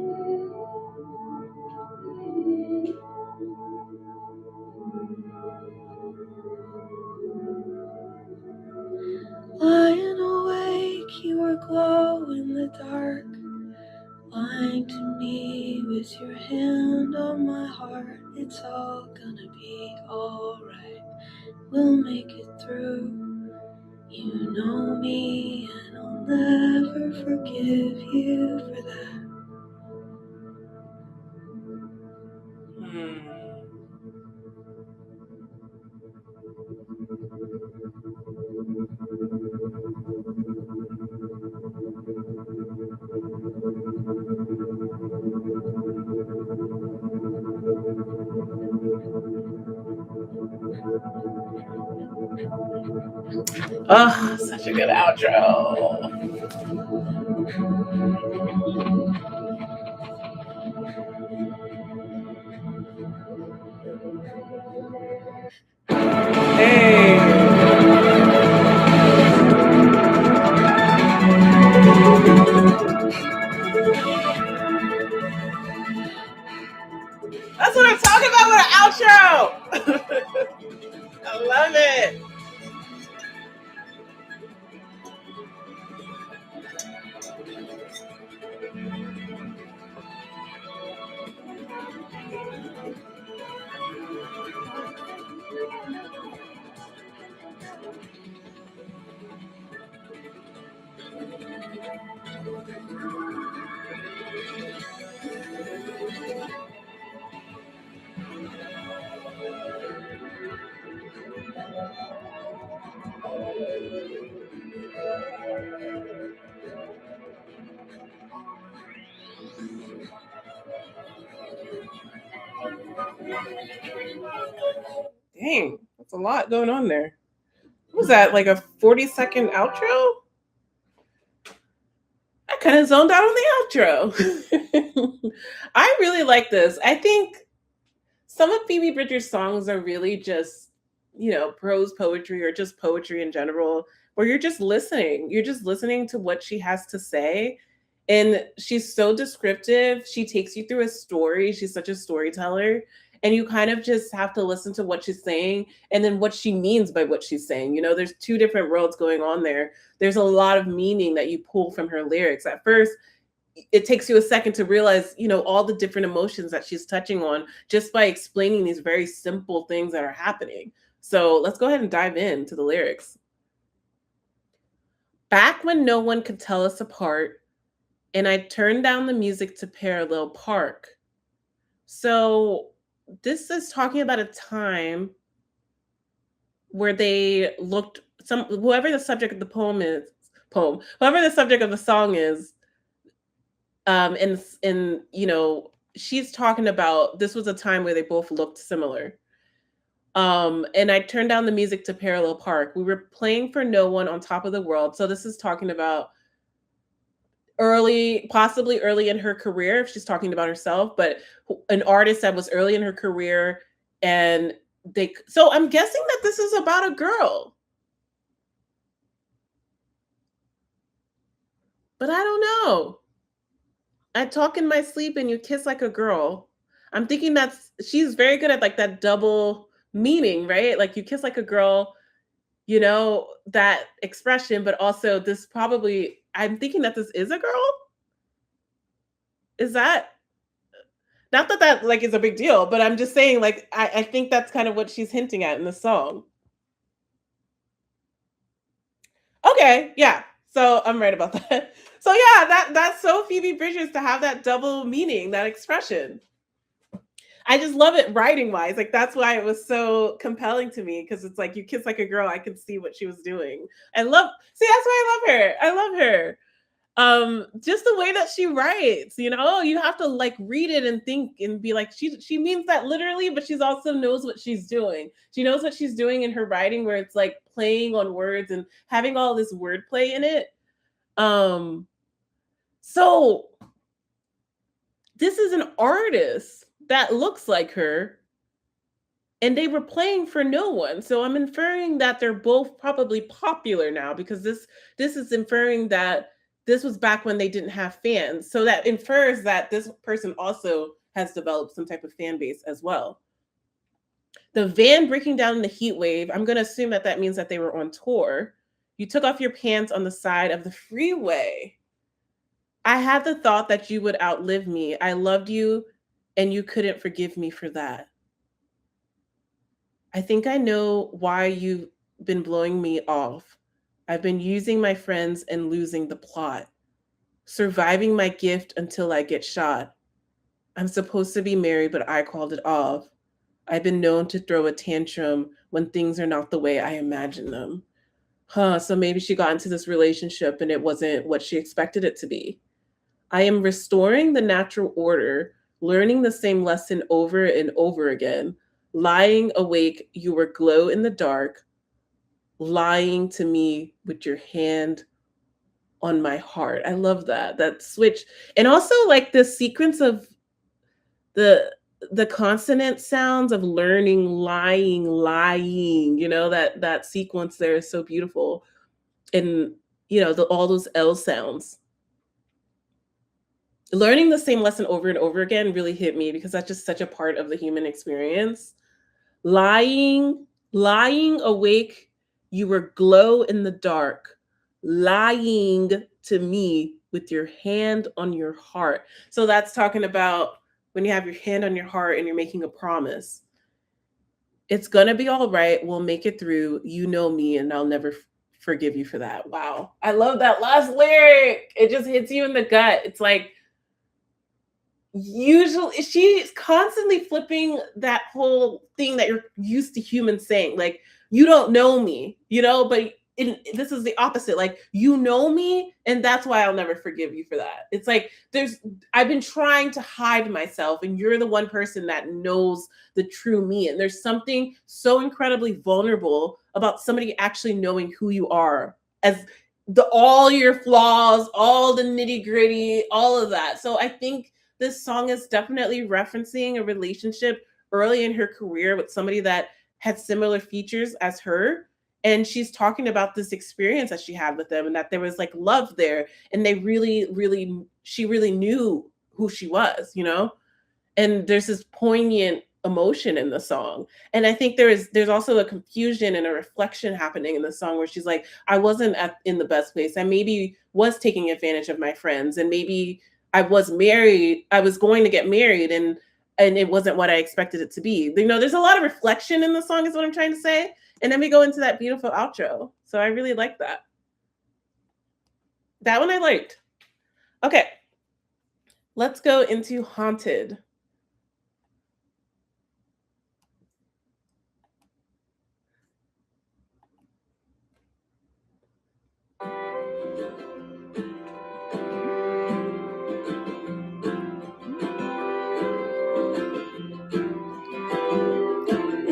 Lying awake, you were glow in the dark, lying to me with your hand on my heart. It's all gonna be alright, we'll make it through. You know me and I'll never forgive you for that.
Oh, such a good outro. Hey. That's what I'm talking about with an outro. I love it. Dang, that's a lot going on there. What was that, like a 40-second outro? I kind of zoned out on the outro. I really like this. I think some of Phoebe Bridgers' songs are really just, prose poetry or just poetry in general, where you're just listening. You're just listening to what she has to say. And she's so descriptive. She takes you through a story. She's such a storyteller. And you kind of just have to listen to what she's saying and then what she means by what she's saying. There's two different worlds going on there. There's a lot of meaning that you pull from her lyrics. At first, it takes you a second to realize, all the different emotions that she's touching on just by explaining these very simple things that are happening. So let's go ahead and dive into the lyrics. Back when no one could tell us apart, and I turned down the music to parallel park. So this is talking about a time where they looked, whoever the subject of the whoever the subject of the song is, and she's talking about, this was a time where they both looked similar. And I turned down the music to parallel park. We were playing for no one on top of the world. So this is talking about possibly early in her career, if she's talking about herself, but an artist that was early in her career. And so I'm guessing that this is about a girl. But I don't know. I talk in my sleep and you kiss like a girl. I'm thinking she's very good at like that double meaning, right? Like you kiss like a girl, that expression, but also this probably, I'm thinking that this is a girl. Is that, not that that like is a big deal, but I'm just saying like I think that's kind of what she's hinting at in the song. Okay, yeah. So I'm right about that. So yeah, that's so Phoebe Bridgers to have that double meaning, that expression. I just love it writing wise. Like that's why it was so compelling to me, because it's like you kiss like a girl. I could see what she was doing. See, that's why I love her. I love her. Just the way that she writes, you have to like read it and think and be like, she means that literally, but she's also knows what she's doing. She knows what she's doing in her writing, where it's like playing on words and having all this wordplay in it. So this is an artist that looks like her, and they were playing for no one. So I'm inferring that they're both probably popular now, because this is inferring that this was back when they didn't have fans. So that infers that this person also has developed some type of fan base as well. The van breaking down in the heat wave, I'm going to assume that that means that they were on tour. You took off your pants on the side of the freeway. I had the thought that you would outlive me. I loved you, and you couldn't forgive me for that. I think I know why you've been blowing me off. I've been using my friends and losing the plot. Surviving my gift until I get shot. I'm supposed to be married, but I called it off. I've been known to throw a tantrum when things are not the way I imagine them. So maybe she got into this relationship and it wasn't what she expected it to be. I am restoring the natural order, learning the same lesson over and over again. Lying awake, you were glow in the dark, lying to me with your hand on my heart. I love that switch. And also like the sequence of the consonant sounds of learning, lying, that sequence there is so beautiful. And all those L sounds. Learning the same lesson over and over again really hit me, because that's just such a part of the human experience. Lying awake, you were glow in the dark, lying to me with your hand on your heart. So that's talking about when you have your hand on your heart and you're making a promise. It's gonna be all right. We'll make it through. You know me, and I'll never forgive you for that. Wow. I love that last lyric. It just hits you in the gut. It's like, usually she's constantly flipping that whole thing that you're used to humans saying, like, you don't know me, but this is the opposite. Like, you know me, and that's why I'll never forgive you for that. It's like I've been trying to hide myself, and you're the one person that knows the true me. And there's something so incredibly vulnerable about somebody actually knowing who you are, as all your flaws, all the nitty gritty, all of that. So I think this song is definitely referencing a relationship early in her career with somebody that had similar features as her. And she's talking about this experience that she had with them, and that there was like love there. And she really knew who she was, and there's this poignant emotion in the song. And I think there's also a confusion and a reflection happening in the song, where she's like, I wasn't in the best place. I maybe was taking advantage of my friends, and maybe I was going to get married, and it wasn't what I expected it to be. There's a lot of reflection in the song, is what I'm trying to say. And then we go into that beautiful outro. So I really like that. That one I liked. Okay. Let's go into Haunted.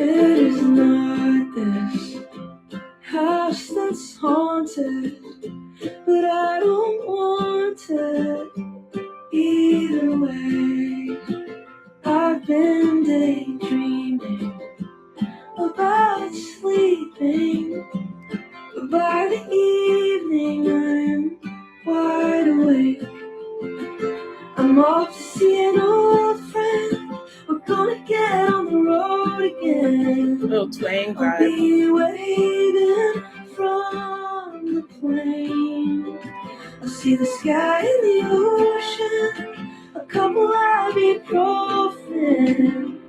It is not this house that's haunted, but I don't want it either way. I'm off to see an old friend. We're gonna get on the road again.
Little twang
I'll
vibe.
be waving from the plane. I'll see the sky and the ocean, a couple ibuprofen,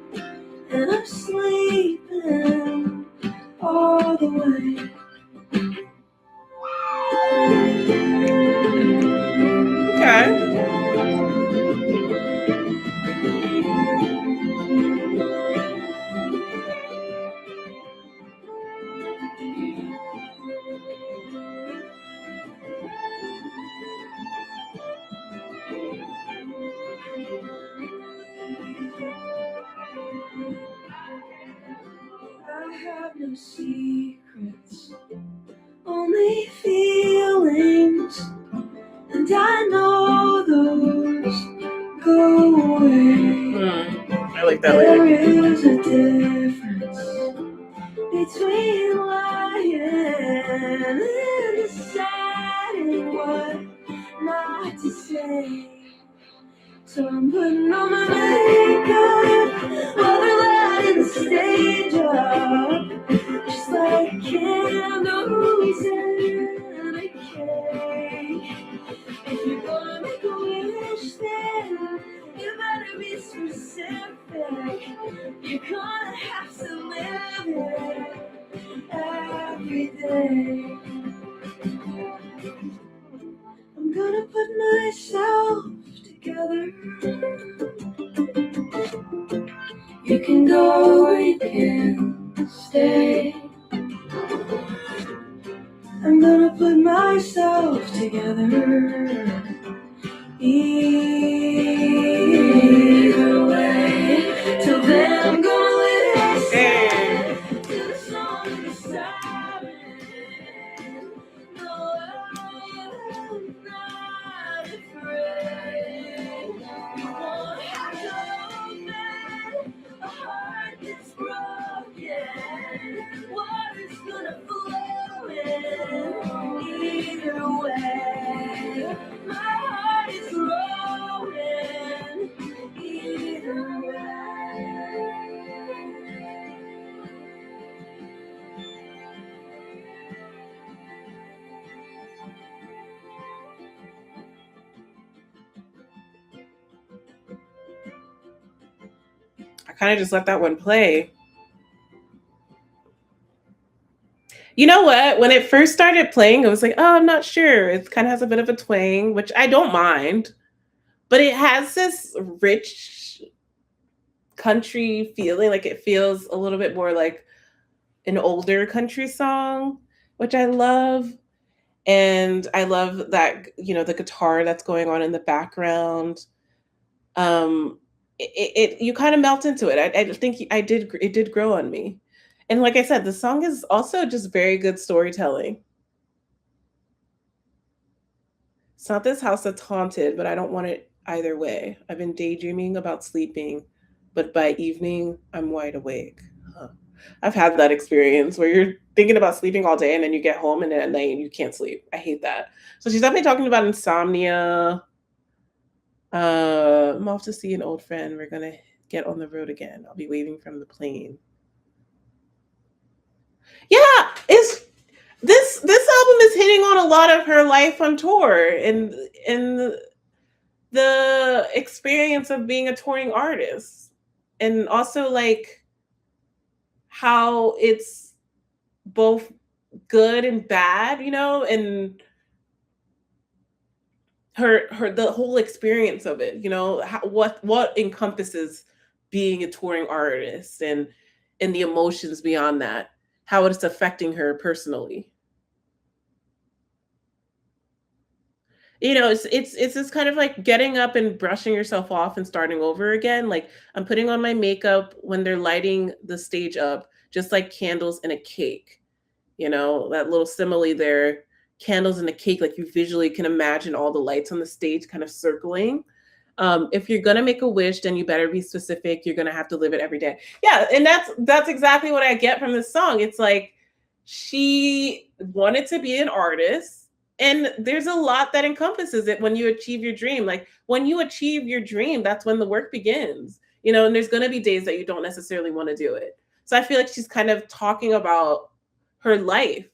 and I'm sleeping all the way.
Okay.
I have no secrets, only feelings, and I know those go away.
I like that
There
lyric.
is a difference between lying and deciding what not to say. So I'm putting on my makeup while they're lighting the stage up, just like candles in a cake. If you're gonna make a wish, then you better be specific. You're gonna have to live it every day. I'm gonna put myself together. You can go or you can stay. I'm gonna put myself together. Either way, till then I'm gonna listen to the song of the siren. No, I'm not afraid. You won't have to open a heart that's broken. Water's gonna flow in. Either way, my heart is growing. Either way.
I kind of just let that one play. You know what? When it first started playing, I was like, oh, I'm not sure. It kind of has a bit of a twang, which I don't mind. But it has this rich country feeling. Like it feels a little bit more like an older country song, which I love. And I love that, the guitar that's going on in the background. You kind of melt into it. I think it did grow on me. And like I said, the song is also just very good storytelling. It's not this house that's haunted, but I don't want it either way. I've been daydreaming about sleeping, but by evening, I'm wide awake. Huh. I've had that experience where you're thinking about sleeping all day and then you get home and then at night you can't sleep. I hate that. So she's definitely talking about insomnia. I'm off to see an old friend. We're going to get on the road again. I'll be waving from the plane. Yeah, this album is hitting on a lot of her life on tour and the experience of being a touring artist, and also like how it's both good and bad, and her the whole experience of it, what encompasses being a touring artist and the emotions beyond that, how it's affecting her personally. It's this kind of like getting up and brushing yourself off and starting over again. Like I'm putting on my makeup when they're lighting the stage up, just like candles in a cake. That little simile there, candles in a cake, like you visually can imagine all the lights on the stage kind of circling. If you're gonna make a wish, then you better be specific. You're gonna have to live it every day. Yeah, and that's exactly what I get from this song. It's like she wanted to be an artist, And there's a lot that encompasses it when you achieve your dream. Like when you achieve your dream, that's when the work begins. And there's going to be days that you don't necessarily want to do it. So I feel like she's kind of talking about her life,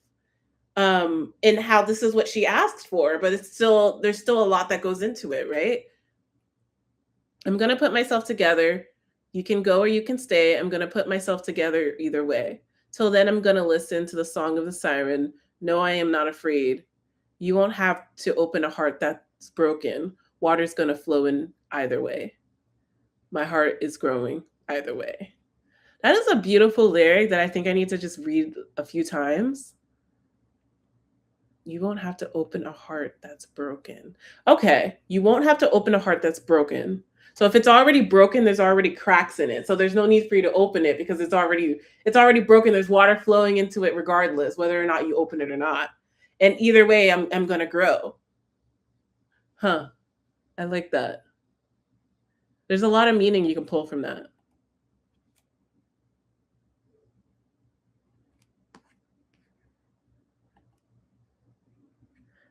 and how this is what she asked for, but there's still a lot that goes into it, right? I'm going to put myself together. You can go or you can stay. I'm going to put myself together either way. Till then, I'm going to listen to the song of the siren. No, I am not afraid. You won't have to open a heart that's broken. Water's going to flow in either way. My heart is growing either way. That is a beautiful lyric that I think I need to just read a few times. You won't have to open a heart that's broken. Okay, you won't have to open a heart that's broken. So if it's already broken, there's already cracks in it. So there's no need for you to open it because it's already broken. There's water flowing into it regardless, whether or not you open it or not. And either way, I'm gonna grow. Huh. I like that. There's a lot of meaning you can pull from that.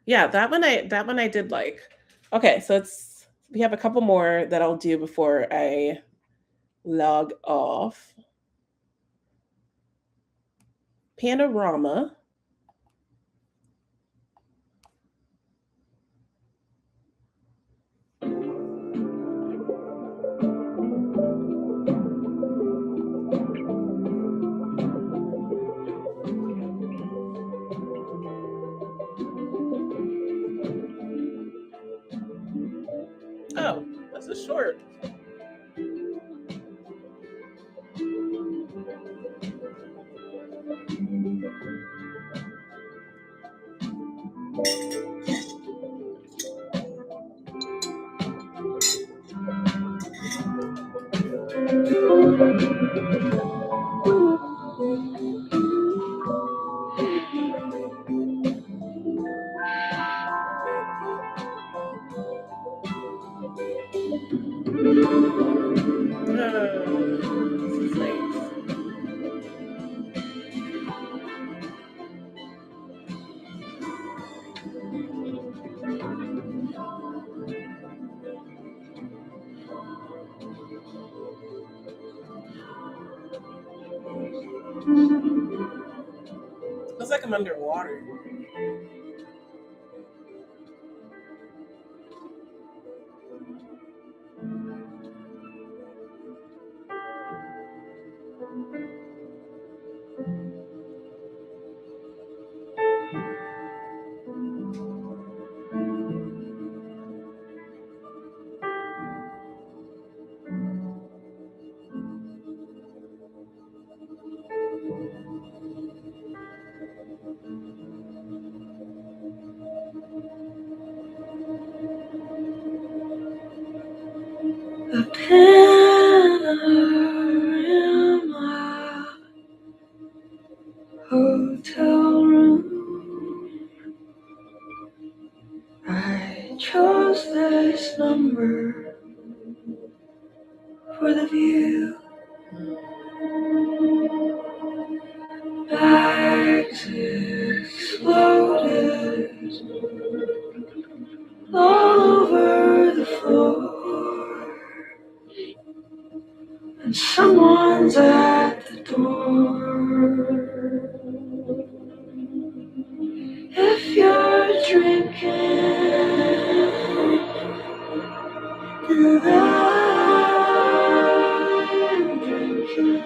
Yeah, that one I did like. Okay, so we have a couple more that I'll do before I log off. Panorama. Oh, that's a short. This is nice. Feels like I'm underwater.
A panorama hotel room. I chose this number for the view. Bags exploded all over the floor, and someone's at the door. If you're drinking, then I'm drinking.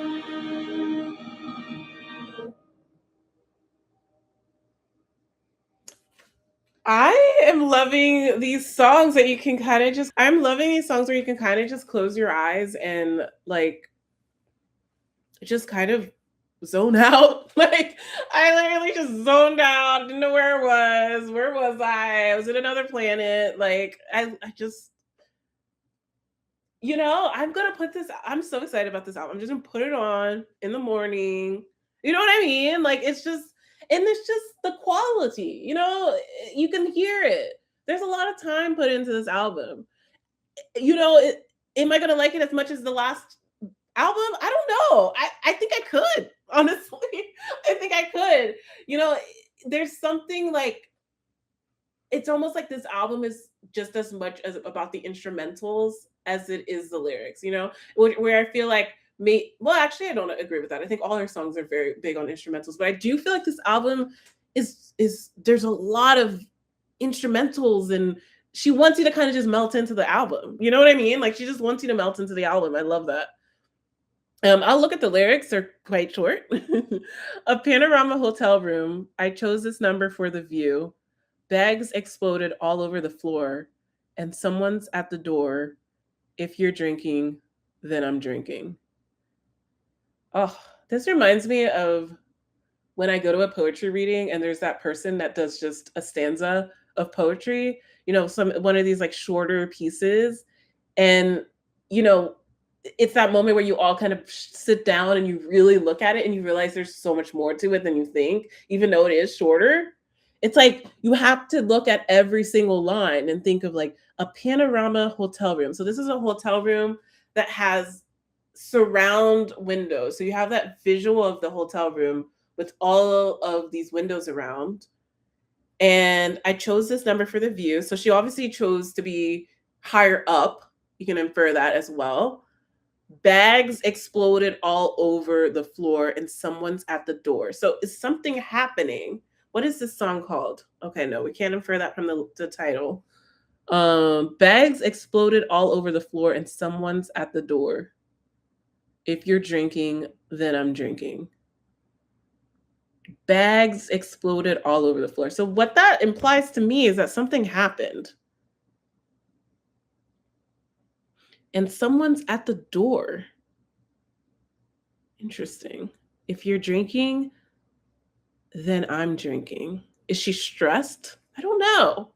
I am loving these songs that you can kind of just I'm loving these songs where you can kind of just close your eyes and like just kind of zone out. Like I literally just zoned out, didn't know where I was. Where was I? I was in another planet. Like I just I'm gonna put this. I'm so excited about this album. I'm just gonna put it on in the morning. You know what I mean? Like and it's just the quality. You can hear it. There's a lot of time put into this album. Am I gonna like it as much as the last album? I don't know. I think I could, honestly. I think I could. There's something like it's almost like this album is just as much as about the instrumentals as it is the lyrics, you know, where I feel like well, actually, I don't agree with that. I think all her songs are very big on instrumentals, but I do feel like this album is there's a lot of instrumentals, and she wants you to kind of just melt into the album. You know what I mean? Like she just wants you to melt into the album. I love that. I'll look at the lyrics. They're quite short. A panorama hotel room. I chose this number for the view. Bags exploded all over the floor, and someone's at the door. If you're drinking, then I'm drinking. Oh, this reminds me of when I go to a poetry reading and there's that person that does just a stanza of poetry, you know, some one of these like shorter pieces. And, you know, it's that moment where you all kind of sit down and you really look at it and you realize there's so much more to it than you think, even though it is shorter. It's like you have to look at every single line and think of like a panorama hotel room. So this is a hotel room that has surround windows. So you have that visual of the hotel room with all of these windows around. And I chose this number for the view. So she obviously chose to be higher up. You can infer that as well. Bags exploded all over the floor and someone's at the door. So is something happening? What is this song called? Okay, no, we can't infer that from the title. Bags exploded all over the floor and someone's at the door. If you're drinking, then I'm drinking. Bags exploded all over the floor. So what that implies to me is that something happened. And someone's at the door. Interesting. If you're drinking, then I'm drinking. Is she stressed? I don't know.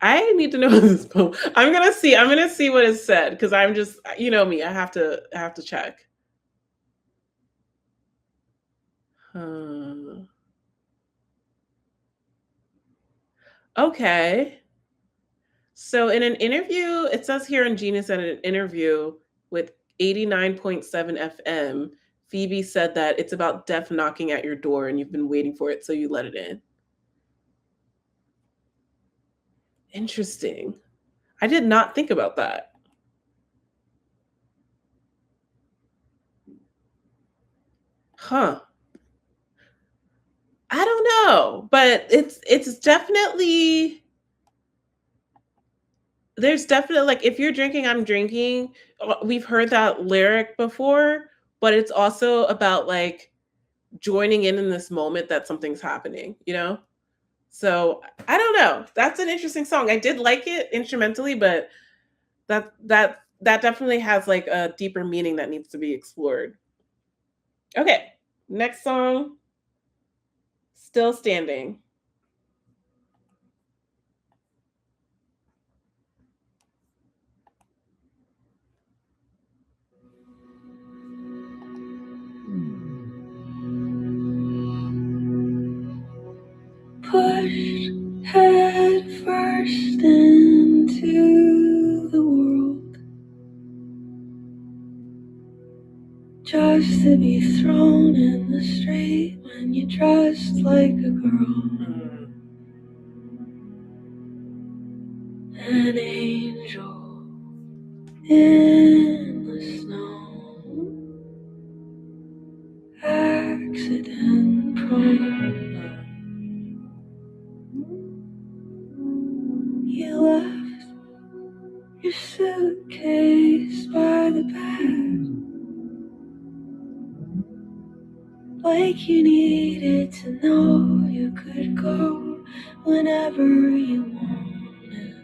I need to know this poem. I'm gonna see what is said because I'm just, you know me. I have to check. Okay. So in an interview, it says here in Genius that in an interview with 89.7 FM, Phoebe said that it's about death knocking at your door and you've been waiting for it, so you let it in. Interesting. I did not think about that. Huh. I don't know, but it's definitely there's definitely like if you're drinking, I'm drinking. We've heard that lyric before, but it's also about like joining in this moment that something's happening, you know? So I don't know. That's an interesting song. I did like it instrumentally, but that definitely has like a deeper meaning that needs to be explored. Okay, next song, Still Standing.
Pushed head first into the world, just to be thrown in the street when you're dressed like a girl. An angel in the snow, accident prone. You left your suitcase by the bed, like you needed to know you could go whenever you wanted.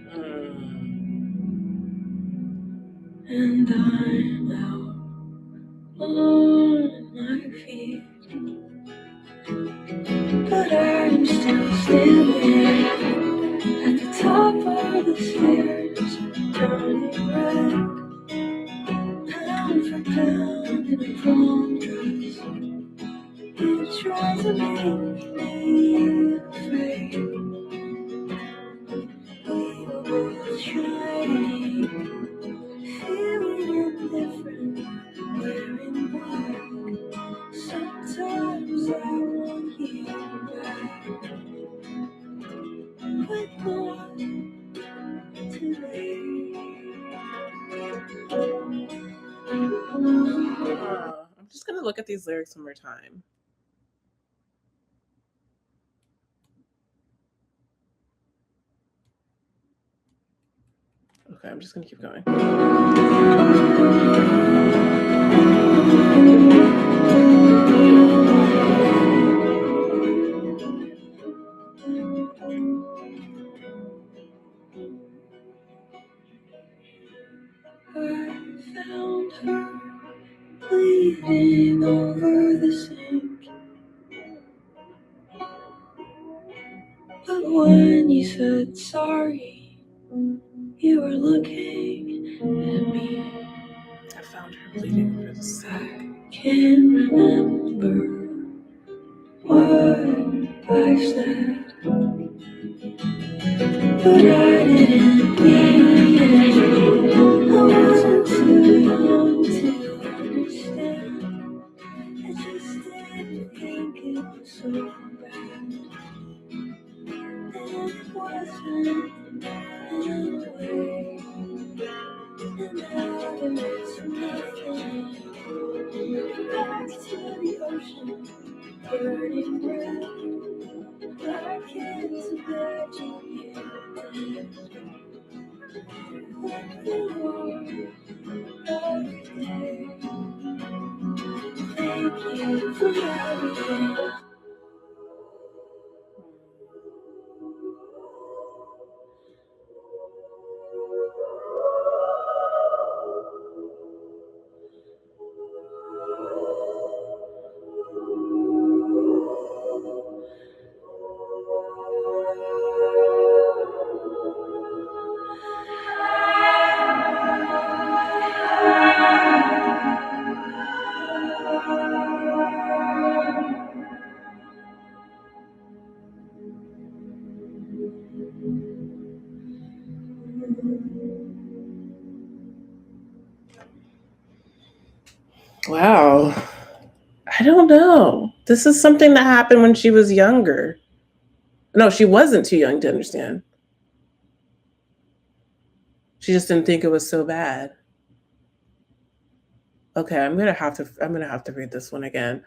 And I'm out on my feet, but I'm still standing at the top of the stairs, turning red, pound for pound in a prom dress. You try to make me afraid. We were both trying, feeling indifferent, wearing black. Sometimes I want you back, but
to look at these lyrics one more time. Okay, I'm just going to keep going.
I found her bleeding over the sink. But when you said sorry, you were looking at me.
I found her bleeding over the sink.
I can't remember what I said, but I didn't mean it. I wasn't too young to understand. I just didn't think it was so bad. And it wasn't anyway. And now there's nothing. Back to the ocean, burning red. Back into bed, you like the war every day. Thank you for everything.
Wow. I don't know. This is something that happened when she was younger. No, she wasn't too young to understand. She just didn't think it was so bad. Okay, I'm gonna have to read this one again.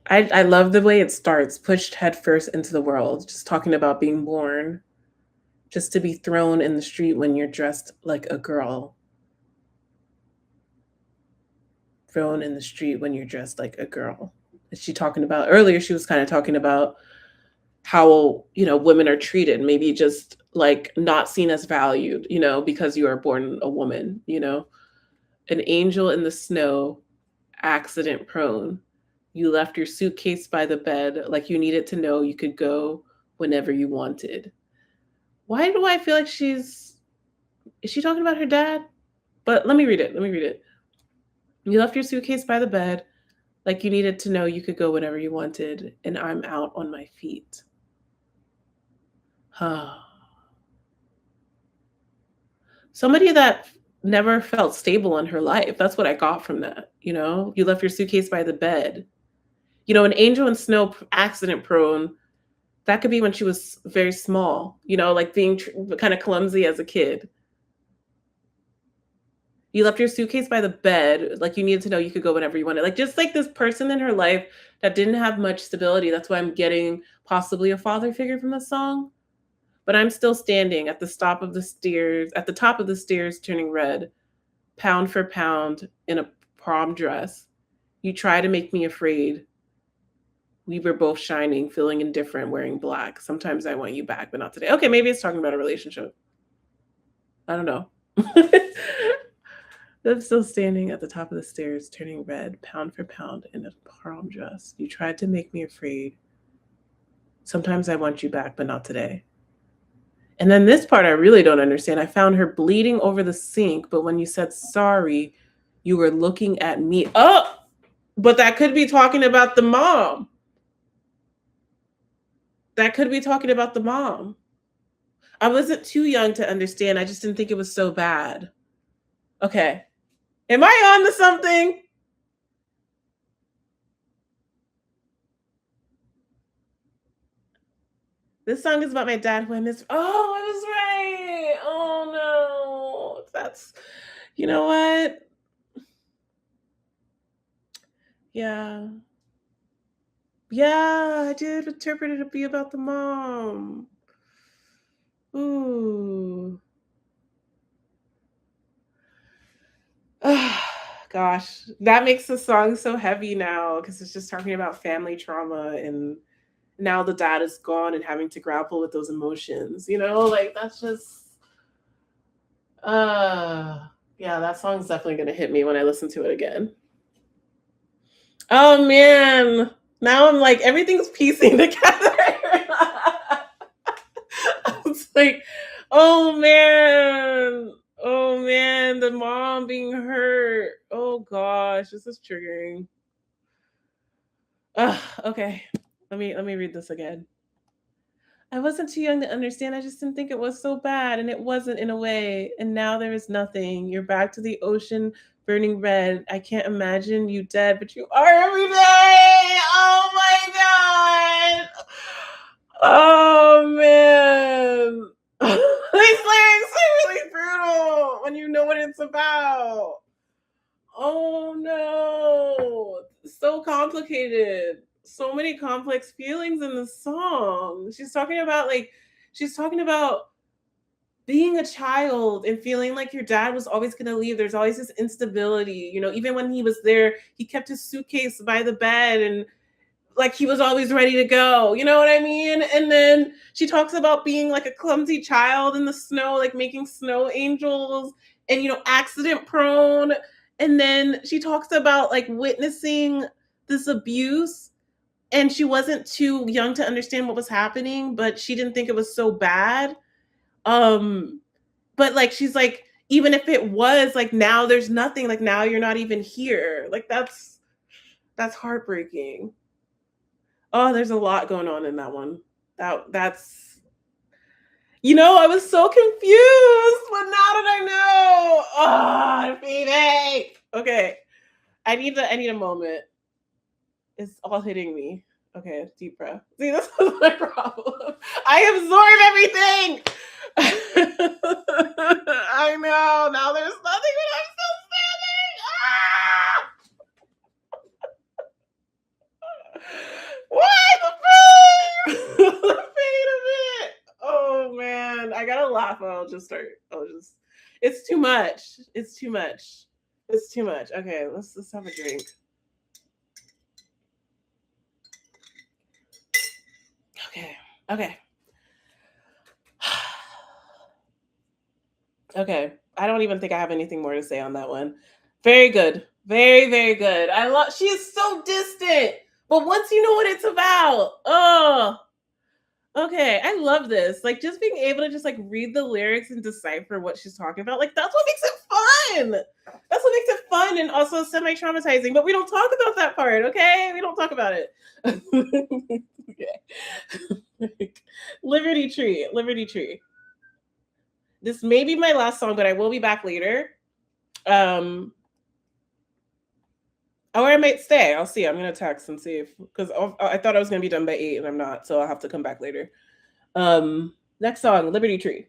I love the way it starts, pushed headfirst into the world, just talking about being born, just to be thrown in the street when you're dressed like a girl. Thrown in the street when you're dressed like a girl. Is she talking about earlier? She was kind of talking about how, women are treated, maybe just like not seen as valued, because you are born a woman, an angel in the snow, accident prone. You left your suitcase by the bed, like you needed to know you could go whenever you wanted. Why do I feel like is she talking about her dad? But let me read it. You left your suitcase by the bed, like you needed to know you could go whenever you wanted, and I'm out on my feet. Somebody that never felt stable in her life. That's what I got from that. You left your suitcase by the bed. An angel in snow, accident prone. That could be when she was very small, like being kind of clumsy as a kid. You left your suitcase by the bed, like you needed to know you could go whenever you wanted. Like just like this person in her life that didn't have much stability. That's why I'm getting possibly a father figure from the song. But I'm still standing at the top of the stairs, turning red, pound for pound in a prom dress. You try to make me afraid. We were both shining, feeling indifferent, wearing black. Sometimes I want you back, but not today. Okay, maybe it's talking about a relationship. I don't know. I'm still standing at the top of the stairs, turning red, pound for pound in a prom dress. You tried to make me afraid. Sometimes I want you back, but not today. And then this part I really don't understand. I found her bleeding over the sink, but when you said sorry, you were looking at me. Oh, but that could be talking about the mom. That could be talking about the mom. I wasn't too young to understand. I just didn't think it was so bad. Okay. Am I on to something? This song is about my dad who I missed. Oh, I was right. Oh no. You know what? Yeah. Yeah, I did interpret it to be about the mom. Ooh. Gosh, that makes the song so heavy now because it's just talking about family trauma and now the dad is gone and having to grapple with those emotions, like that's just yeah, that song's definitely gonna hit me when I listen to it again. Oh man. Now I'm like everything's piecing together. It's like, oh man. Oh man, the mom being hurt. Oh gosh, this is triggering. Okay. Let me read this again. I wasn't too young to understand. I just didn't think it was so bad, and it wasn't in a way. And now there is nothing. You're back to the ocean burning red. I can't imagine you dead, but you are every day. Oh my god. Oh man. These lyrics are really brutal when you know what it's about. Oh no. So complicated. So many complex feelings in the song. She's talking about being a child and feeling like your dad was always going to leave. There's always this instability. Even when he was there, he kept his suitcase by the bed and like he was always ready to go. You know what I mean? And then she talks about being like a clumsy child in the snow, like making snow angels and, accident prone. And then she talks about like witnessing this abuse and she wasn't too young to understand what was happening, but she didn't think it was so bad. But like she's like, even if it was like now there's nothing, like now you're not even here. Like that's heartbreaking. Oh, there's a lot going on in that one. That's I was so confused, but now that I know. Oh, Phoebe. Okay. I need a moment. It's all hitting me. Okay, deep breath. See, this is my problem. I absorb everything. I know. Now there's nothing when I'm still standing. Ah! Why the pain? The pain of it. Oh man, I gotta laugh. It's too much. It's too much. It's too much. Okay, let's have a drink. Okay. Okay. Okay. I don't even think I have anything more to say on that one. Very good. Very, very good. She is so distant. But once you know what it's about, okay, I love this. Like just being able to just like read the lyrics and decipher what she's talking about. Like that's what makes it fun. That's what makes it fun and also semi-traumatizing. But we don't talk about that part, okay? We don't talk about it. Okay. Liberty Tree. Liberty Tree. This may be my last song, but I will be back later. Or I might stay. I'll see. I'm gonna text and see if because I thought I was gonna be done by 8 and I'm not, so I'll have to come back later. Next song, Liberty Tree.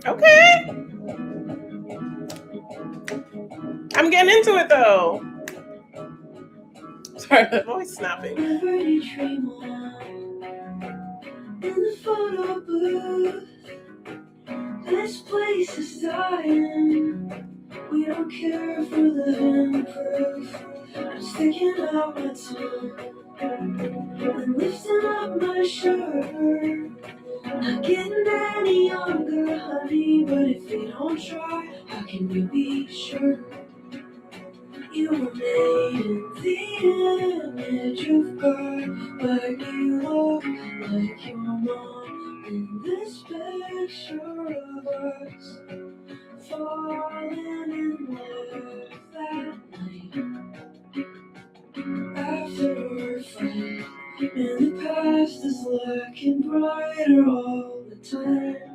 Okay. I'm getting into it though. Sorry, I'm always snapping.
Liberty Tree Mall, in the photo booth. This place is dying. We don't care for living proof. I'm sticking out my tongue and lifting up my shirt. Not getting any younger, honey, but if we don't try, how can we be sure? You were made in the image of God, but you look like your mom in this picture of us. Falling in love that night after our fight, and the past is looking brighter all the time.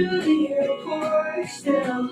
through the airport, still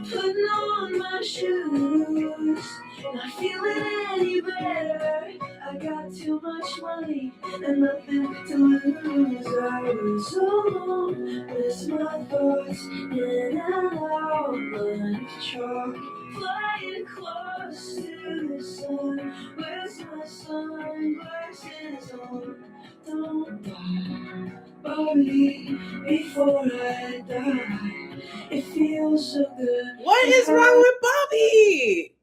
putting on my shoes. Not feeling any better. I got too much money and nothing to lose. I was alone with my thoughts in an outline chalk, flying close to the sun with my sunglasses on. Don't die, Bobby, before I die. It feels so good.
What is wrong with Bobby?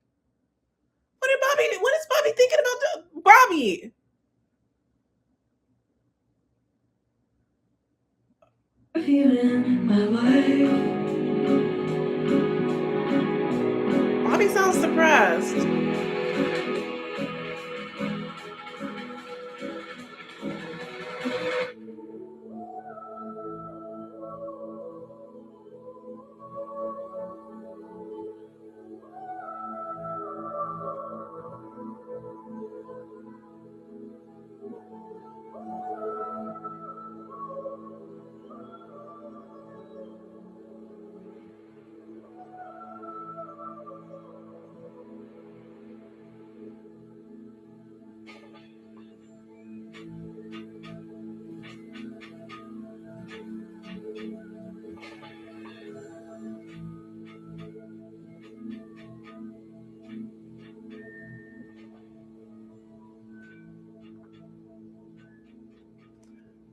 What is Bobby thinking about Bobby?
You in my life.
Bobby sounds depressed.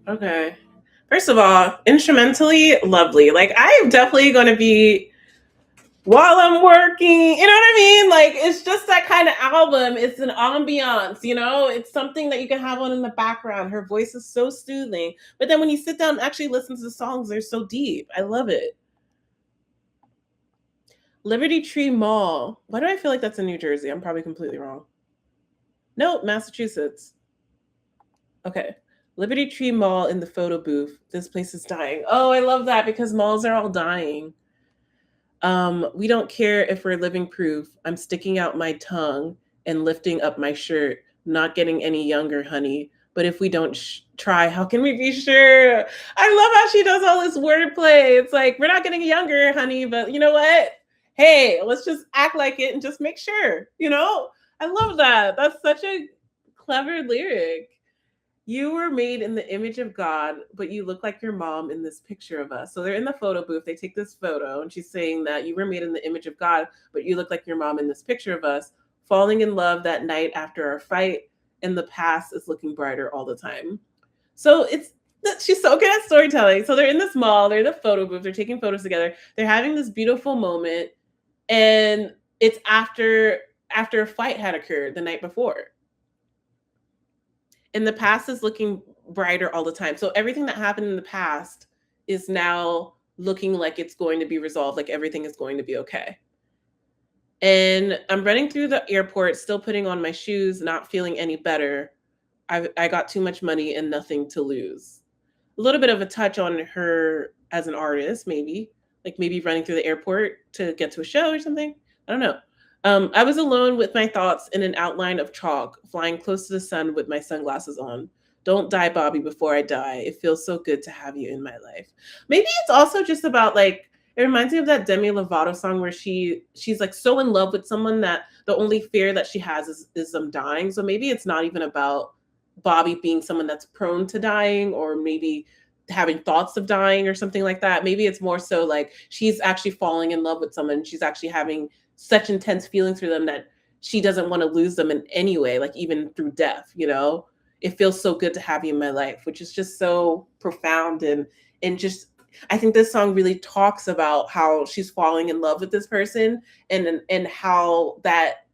Okay. First of all, instrumentally, lovely. Like, I am definitely going to be, while I'm working, you know what I mean? Like, it's just that kind of album. It's an ambiance, you know? It's something that you can have on in the background. Her voice is so soothing. But then when you sit down and actually listen to the songs, they're so deep. I love it. Liberty Tree Mall. Why do I feel like that's in New Jersey? I'm probably completely wrong. Nope, Massachusetts. Okay. Liberty Tree Mall in the photo booth. This place is dying. Oh, I love that because malls are all dying. We don't care if we're living proof. I'm sticking out my tongue and lifting up my shirt. Not getting any younger, honey. But if we don't try, how can we be sure? I love how she does all this wordplay. It's like, we're not getting younger, honey, but you know what? Hey, let's just act like it and just make sure, you know? I love that. That's such a clever lyric. You were made in the image of God, but you look like your mom in this picture of us. So they're in the photo booth. They take this photo, and she's saying that you were made in the image of God, but you look like your mom in this picture of us. Falling in love that night after our fight, and the past is looking brighter all the time. So she's so good at storytelling. So they're in this mall. They're in the photo booth. They're taking photos together. They're having this beautiful moment, and it's after a fight had occurred the night before. And the past is looking brighter all the time. So everything that happened in the past is now looking like it's going to be resolved, like everything is going to be okay. And I'm running through the airport, still putting on my shoes, not feeling any better. I got too much money and nothing to lose. A little bit of a touch on her as an artist, maybe. Like maybe running through the airport to get to a show or something. I don't know. I was alone with my thoughts in an outline of chalk, flying close to the sun with my sunglasses on. Don't die, Bobby, before I die. It feels so good to have you in my life. Maybe it's also just about like, it reminds me of that Demi Lovato song where she's like so in love with someone that the only fear that she has is them dying. So maybe it's not even about Bobby being someone that's prone to dying or maybe having thoughts of dying or something like that. Maybe it's more so like she's actually falling in love with someone. She's actually having such intense feelings for them that she doesn't want to lose them in any way, like even through death, you know? It feels so good to have you in my life, which is just so profound and just I think this song really talks about how she's falling in love with this person and how that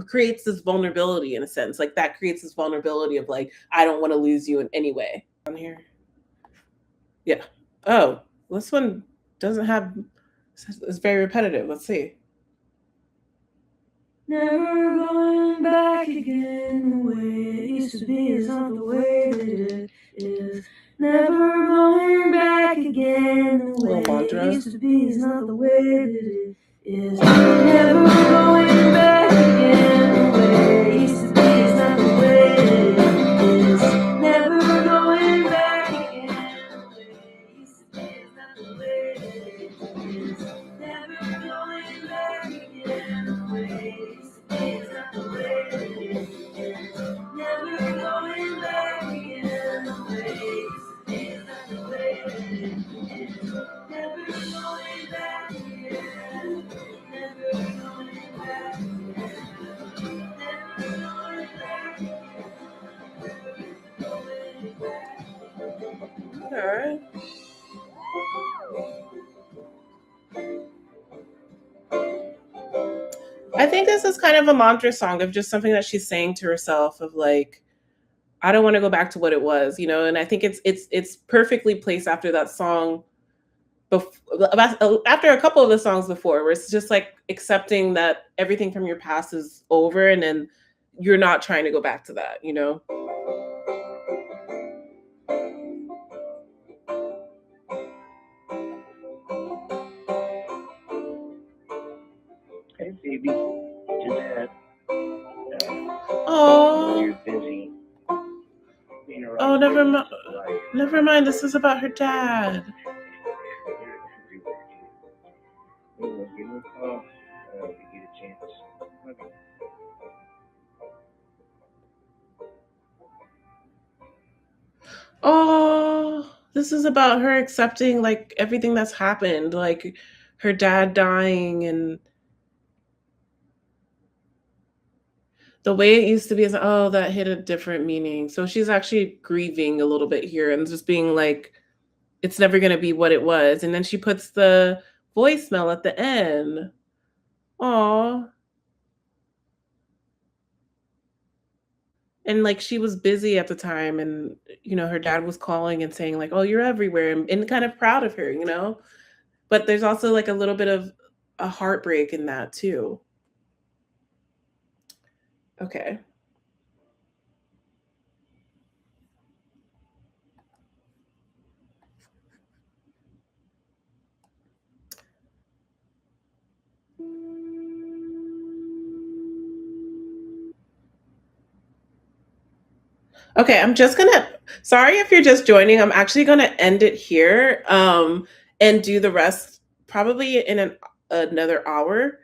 creates this vulnerability in a sense. Like that creates this vulnerability of like, I don't want to lose you in any way. On here. Yeah. Oh, this one doesn't have, it's very repetitive. Let's see.
Never going back again. The way it used to be is not the way that it is. Never going back again. The way it used to be is not the way that it is. Never going back again. The way it used to be is not the way that it is. Never going back again. The way it used to be is not the way that it is.
I think this is kind of a mantra song of just something that she's saying to herself of like, I don't want to go back to what it was, you know. And I think it's perfectly placed after that song, after a couple of the songs before, where it's just like accepting that everything from your past is over, and then you're not trying to go back to that, you know.
Hey, Phoebe. Just had.
Oh.
You're busy.
Oh, never mind. Never mind. This is about her dad.
Give me a call if you get a chance. Okay.
Oh, this is about her accepting like everything that's happened, like her dad dying, and the way it used to be is, oh, that hit a different meaning. So she's actually grieving a little bit here and just being like, it's never going to be what it was. And then she puts the voicemail at the end. Oh. And like she was busy at the time, and you know her dad was calling and saying like, oh, you're everywhere, and kind of proud of her, you know. But there's also like a little bit of a heartbreak in that too. Okay. Okay, I'm just gonna, sorry if you're just joining, I'm actually gonna end it here, and do the rest probably in another hour.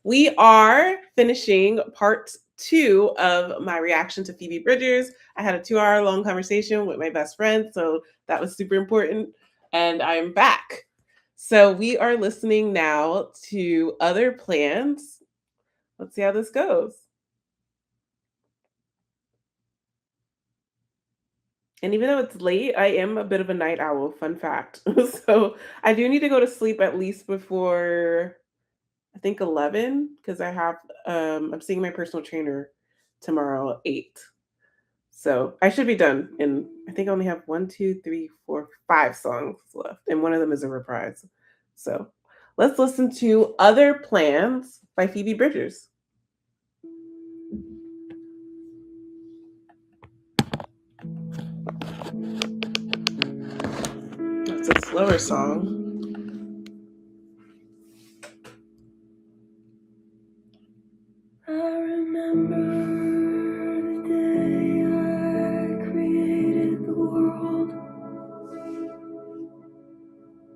We are finishing part 2 of my reaction to Phoebe Bridgers. I had a 2-hour long conversation with my best friend, so that was super important. And I'm back. So we are listening now to Other Plans. Let's see how this goes. And even though it's late, I am a bit of a night owl, fun fact. So I do need to go to sleep at least before, I think, 11, because I'm seeing my personal trainer tomorrow at 8. So I should be done. And I think I only have 1, 2, 3, 4, 5 songs left. And one of them is a reprise. So let's listen to Other Plans by Phoebe Bridgers. That's a slower song.
I remember the day I created the world.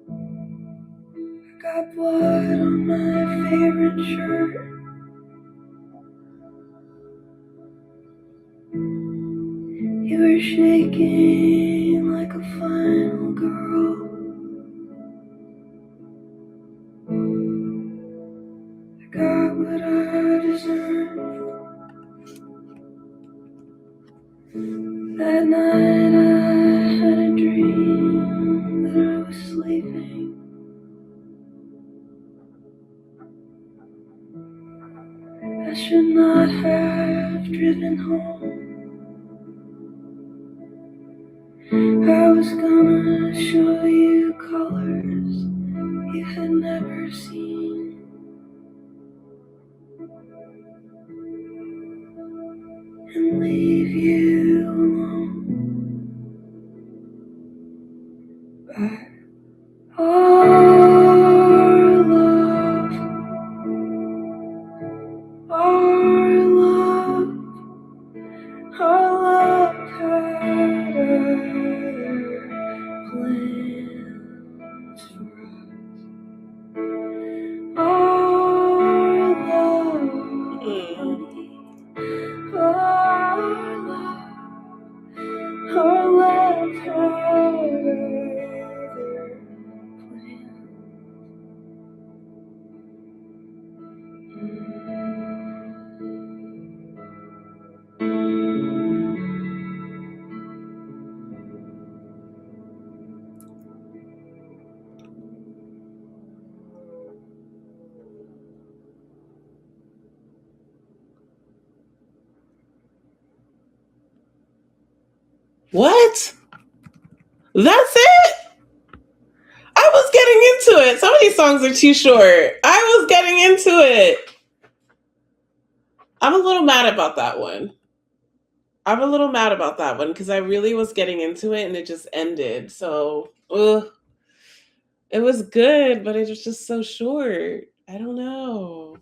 I got blood on my favorite shirt. You were shaking like a final girl. I got what I deserved. That night I had a dream that I was sleeping. I should not have driven home. I was gonna show you colors you had never seen, and leave you alone. But our love had other plans for us. Our love, honey, our love
What? That's it? I was getting into it. Some of these songs are too short. I was getting into it. I'm a little mad about that one. Because I really was getting into it and it just ended. So, it was good, but it was just so short. I don't know.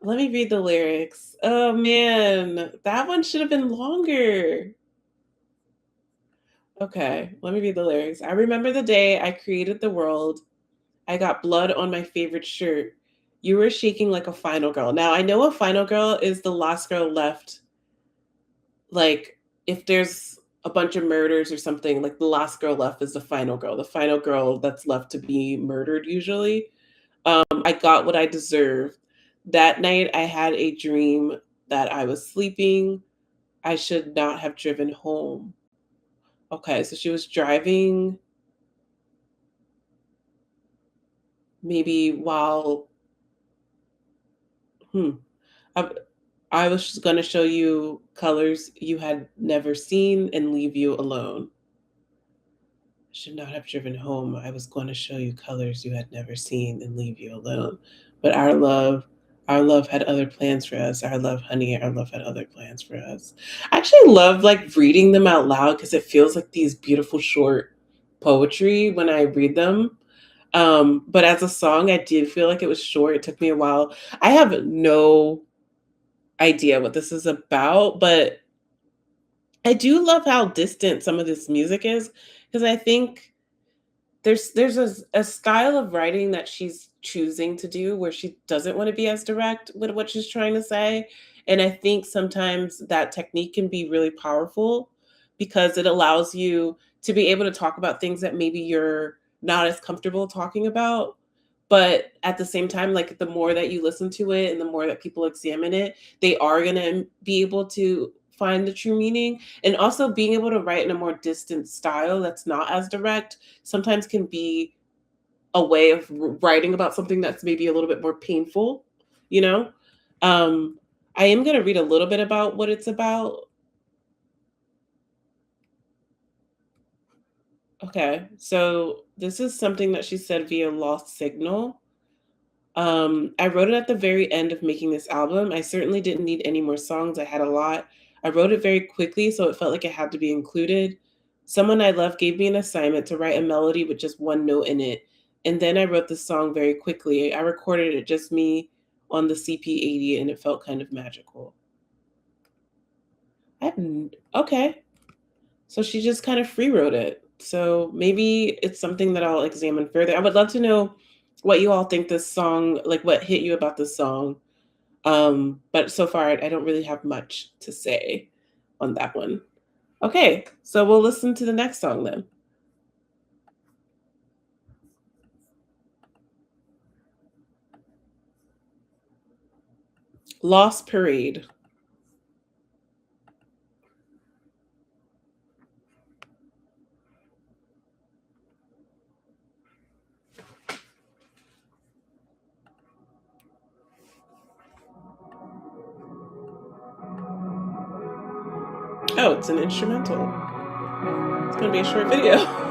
Let me read the lyrics. Oh man, that one should have been longer. Okay, let me read the lyrics. I remember the day I created the world. I got blood on my favorite shirt. You were shaking like a final girl. Now, I know a final girl is the last girl left. Like, if there's a bunch of murders or something, like the last girl left is the final girl that's left to be murdered, usually. I got what I deserved. That night, I had a dream that I was sleeping. I should not have driven home. Okay, so she was driving maybe while hmm. I, I was just gonna show you colors you had never seen and leave you alone. Should not have driven home. I was going to show you colors you had never seen and leave you alone. But our love had other plans for us. Our love, honey, our love had other plans for us. I actually love like reading them out loud because it feels like these beautiful short poetry when I read them. But as a song, I did feel like it was short. It took me a while. I have no idea what this is about, but I do love how distant some of this music is because I think there's a style of writing that she's choosing to do where she doesn't want to be as direct with what she's trying to say. And I think sometimes that technique can be really powerful because it allows you to be able to talk about things that maybe you're not as comfortable talking about. But at the same time, like the more that you listen to it and the more that people examine it, they are going to be able to find the true meaning. And also being able to write in a more distant style that's not as direct sometimes can be a way of writing about something that's maybe a little bit more painful, you know? Um, I am going to read a little bit about what it's about. Okay, so this is something that she said via Lost Signal. I wrote it at the very end of making this album. I certainly didn't need any more songs. I had a lot. I wrote it very quickly, so it felt like it had to be included. Someone I love gave me an assignment to write a melody with just one note in it. And then I wrote the song very quickly. I recorded it just me on the CP80 and it felt kind of magical. Okay. So she just kind of free wrote it. So maybe it's something that I'll examine further. I would love to know what you all think this song, like what hit you about this song. But so far, I don't really have much to say on that one. Okay, so we'll listen to the next song then. Lost Parade. Oh, it's an instrumental. It's going to be a short video.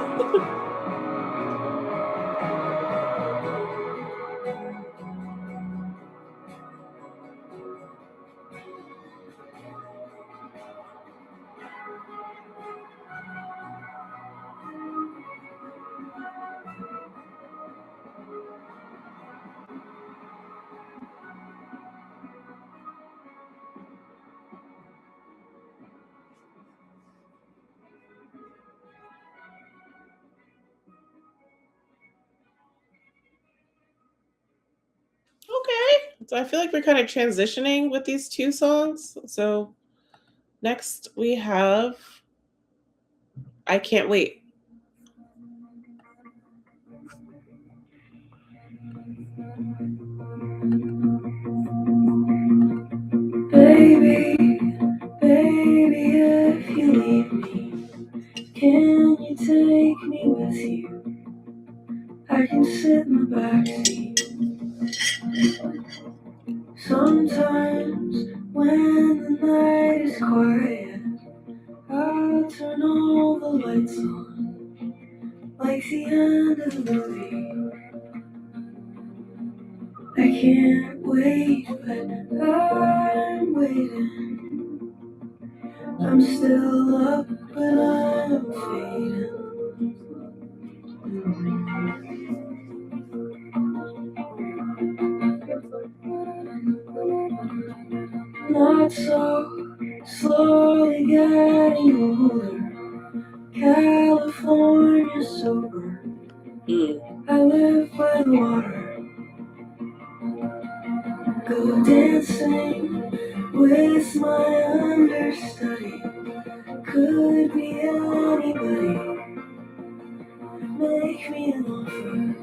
Okay, so I feel like we're kind of transitioning with these two songs. So next we have I Can't Wait.
Baby, baby, if you leave me, can you take me with you? I can sit in the backseat. Sometimes when the night is quiet, I'll turn delivery. I can't wait, but I'm waiting. I'm still up, but I'm fading. Not so, slowly getting older. California sober. I live by the water. Go dancing with my understudy. Could be anybody. Make me an offer.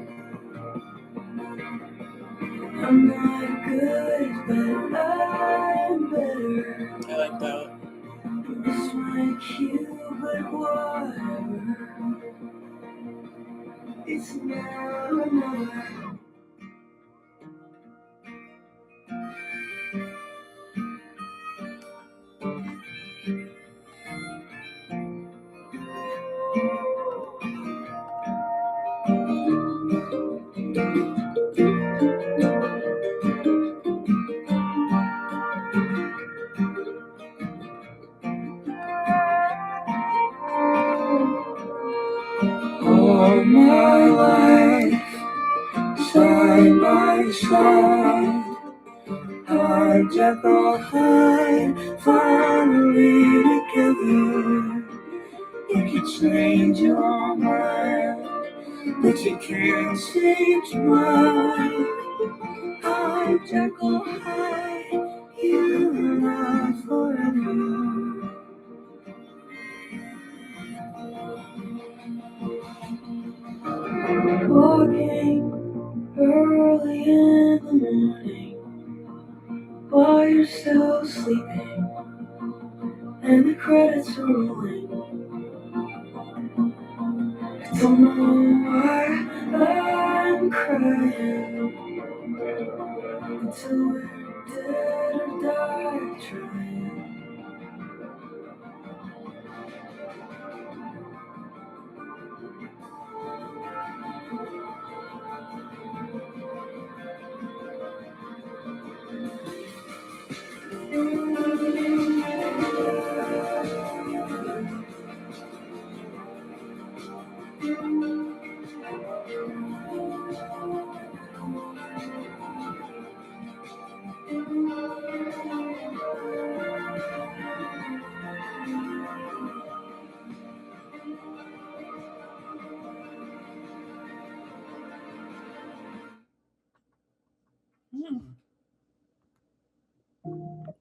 I'm not good, but I'm better.
I like that.
Miss my cue, but whatever. It's now or never. All my life, side by side, hard Jekyll Hyde, finally together. You can change your mind, but you can't change mine. Hard Jekyll Hyde, you and I forever. Walking early in the morning while you're still sleeping and the credits are rolling. I don't know why I'm crying until we're dead or die trying.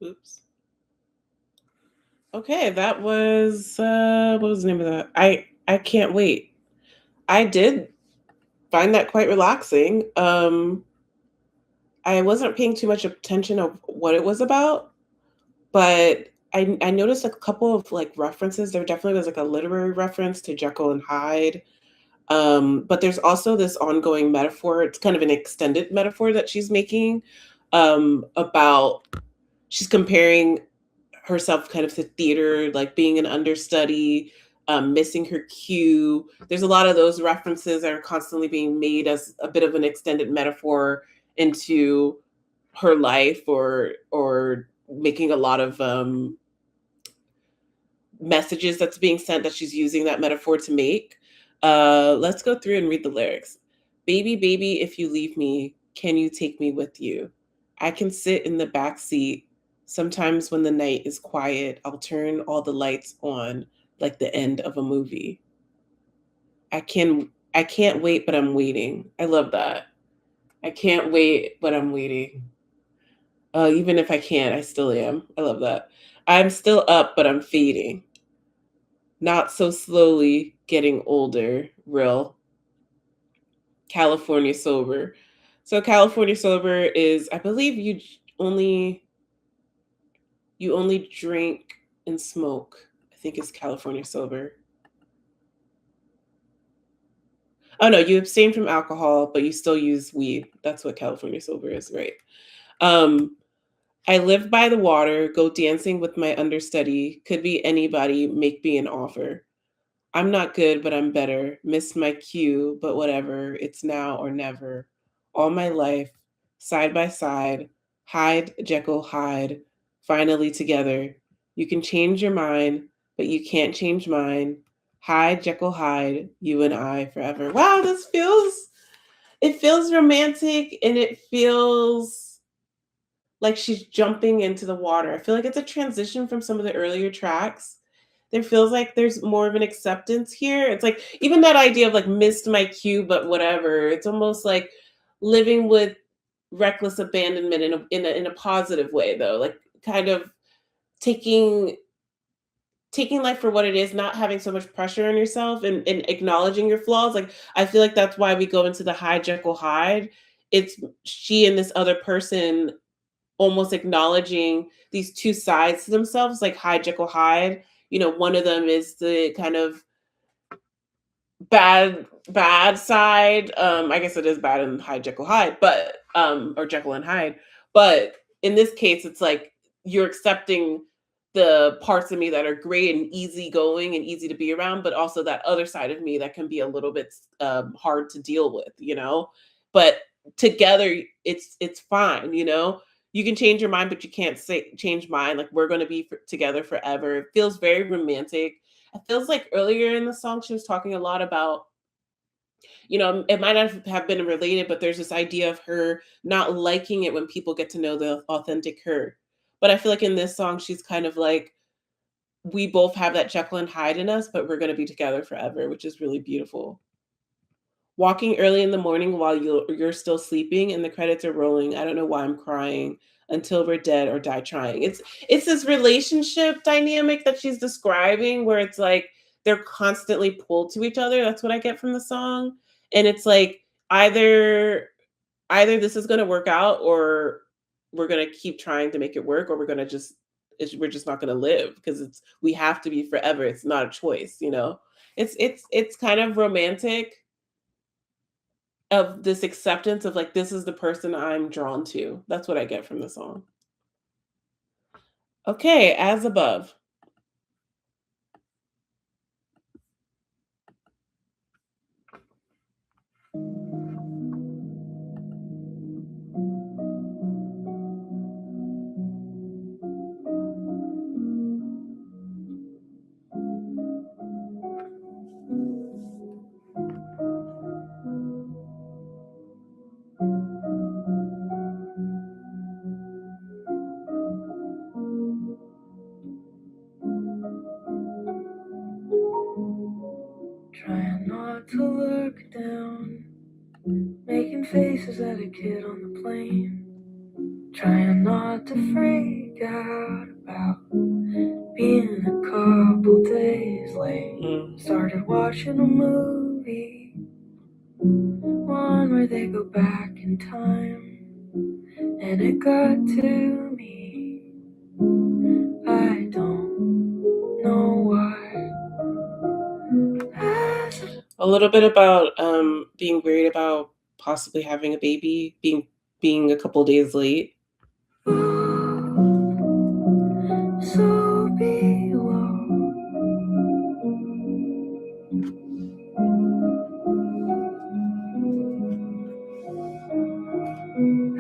Oops. Okay, that was what was the name of that? I can't wait. I did find that quite relaxing. I wasn't paying too much attention of what it was about, but I noticed a couple of like references. There definitely was like a literary reference to Jekyll and Hyde. But there's also this ongoing metaphor. It's kind of an extended metaphor that she's making about she's comparing herself kind of to theater, like being an understudy, missing her cue. There's a lot of those references that are constantly being made as a bit of an extended metaphor into her life, or making a lot of messages that's being sent that she's using that metaphor to make. Let's go through and read the lyrics. Baby, baby, if you leave me, can you take me with you? I can sit in the back seat. Sometimes when the night is quiet, I'll turn all the lights on like the end of a movie. I can't wait, but I'm waiting. I love that. I can't wait, but I'm waiting. Even if I can't, I still am. I love that. I'm still up, but I'm fading. Not so slowly getting older, real. California sober. So California sober is, I believe you only drink and smoke. I think it's California sober. Oh no, you abstain from alcohol, but you still use weed. That's what California sober is, right? Um, I live by the water, go dancing with my understudy. Could be anybody, make me an offer. I'm not good, but I'm better. Missed my cue, but whatever. It's now or never. All my life, side by side, hide, Jekyll, hide. Finally together. You can change your mind, but you can't change mine. Hide, Jekyll, hide. You and I forever. Wow, it feels romantic, and it feels like she's jumping into the water. I feel like it's a transition from some of the earlier tracks. There feels like there's more of an acceptance here. It's like even that idea of like missed my cue, but whatever. It's almost like living with reckless abandonment in a positive way, though. Like kind of taking taking life for what it is, not having so much pressure on yourself, and acknowledging your flaws. Like I feel like that's why we go into the hide Jekyll hide. It's she and this other person almost acknowledging these two sides to themselves, like hide Jekyll hide. One of them is the kind of bad side. I guess it is bad in hide Jekyll hide, but or Jekyll and Hyde. But in this case, it's like you're accepting the parts of me that are great and easygoing and easy to be around, but also that other side of me that can be a little bit hard to deal with. But together, it's fine. You can change your mind, but you can't change mine. Like we're going to be together forever. It feels very romantic. It feels like earlier in the song she was talking a lot about, it might not have been related, but there's this idea of her not liking it when people get to know the authentic her. But I feel like in this song she's kind of like, we both have that Jekyll and Hyde in us, but we're going to be together forever, which is really beautiful. Walking early in the morning while you're still sleeping and the credits are rolling. I don't know why I'm crying until we're dead or die trying. It's this relationship dynamic that she's describing where it's like they're constantly pulled to each other. That's what I get from the song. And it's like either this is going to work out, or we're going to keep trying to make it work, or we're just not going to live, because we have to be forever. It's not a choice. It's kind of romantic, of this acceptance of like, this is the person I'm drawn to. That's what I get from the song. Okay, as above.
Trying not to look down, making faces at a kid on the plane. Trying not to freak out about being a couple days late. Started watching a movie, one where they go back in time, and it got to me. I don't know why.
A little bit about being worried about possibly having a baby, being a couple days late.
So below,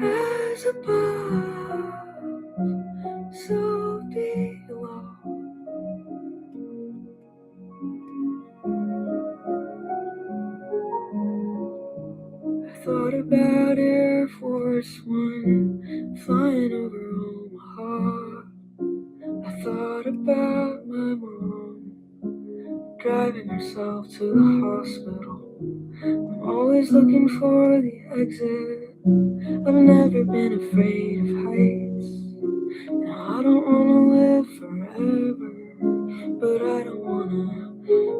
as above, so below. I thought about Air Force One flying over Omaha. I thought about my mom driving herself to the hospital. I'm always looking for the exit. I've never been afraid of heights. And I don't wanna live forever, but I don't wanna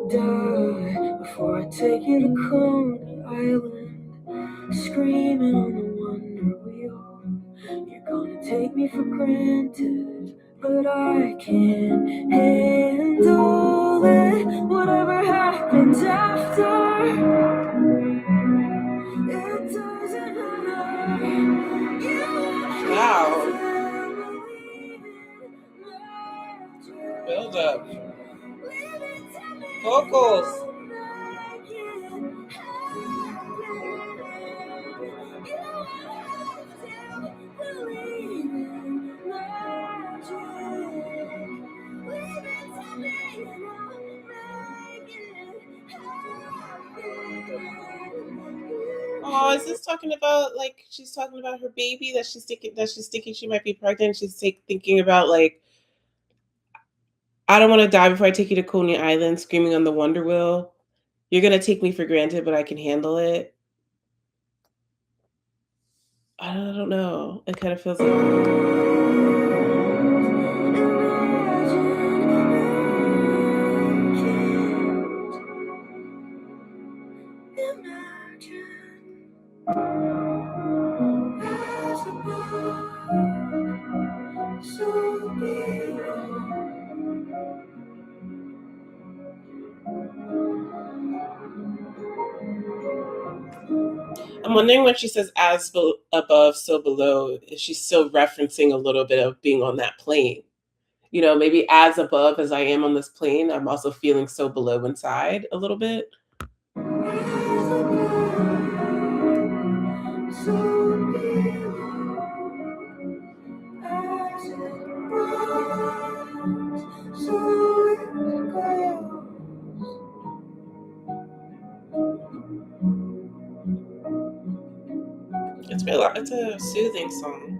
die before I take you to Coney Island, screaming on the Wonder Wheel. You're gonna take me for granted, but I can't handle it. Whatever happens after, it doesn't matter.
Wow. Build up. Vocals. Oh, is this talking about like she's talking about her baby that she's thinking she might be pregnant? She's thinking about like I don't want to die before I take you to Coney Island, screaming on the Wonder Wheel. You're gonna take me for granted, but I can handle it. I don't know. It kind of feels like. I'm wondering when she says "as above, so below," is she still referencing a little bit of being on that plane? You know, maybe as above as I am on this plane, I'm also feeling so below inside a little bit. It's a soothing song.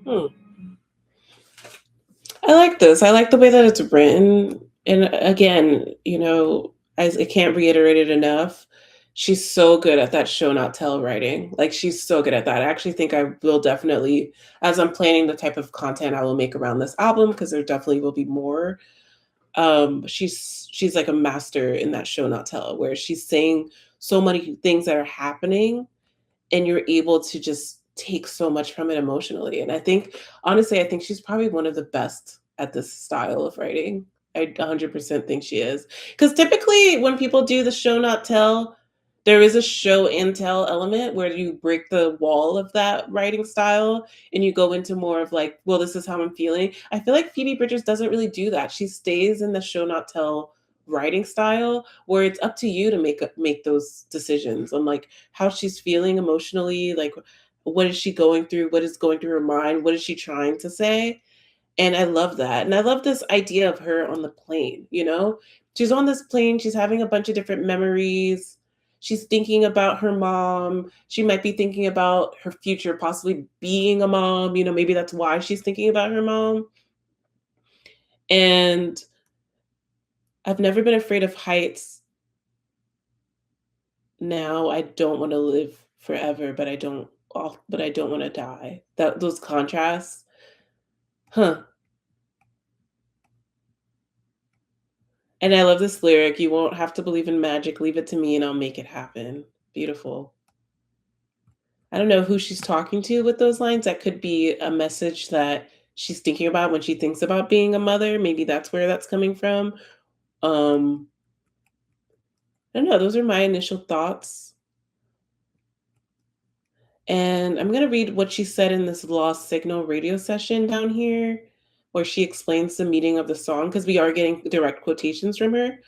Hmm. I like this. I like the way that it's written. And again, you know, I can't reiterate it enough. She's so good at that show not tell writing. Like she's so good at that. I actually think I will definitely, as I'm planning the type of content I will make around this album, because there definitely will be more. She's like a master in that show not tell, where she's saying so many things that are happening and you're able to just take so much from it emotionally. And I think, honestly, I think she's probably one of the best at this style of writing. I 100% think she is. Because typically, when people do the show not tell, there is a show and tell element where you break the wall of that writing style and you go into more of like, well, this is how I'm feeling. I feel like Phoebe Bridgers doesn't really do that. She stays in the show not tell writing style where it's up to you to make those decisions on like how she's feeling emotionally, like what is she going through, what is going through her mind, what is she trying to say. And I love that. And I love this idea of her on the plane, you know? She's on this plane, she's having a bunch of different memories. She's thinking about her mom. She might be thinking about her future, possibly being a mom. You know, maybe that's why she's thinking about her mom. And I've never been afraid of heights. Now I don't want to live forever, but I don't want to die. That those contrasts. Huh. And I love this lyric, "You won't have to believe in magic, leave it to me and I'll make it happen." Beautiful. I don't know who she's talking to with those lines. That could be a message that she's thinking about when she thinks about being a mother. Maybe that's where that's coming from. Um, I don't know. Those are my initial thoughts. And I'm going to read what she said in this Lost Signal radio session down here, where she explains the meaning of the song, because we are getting direct quotations from her.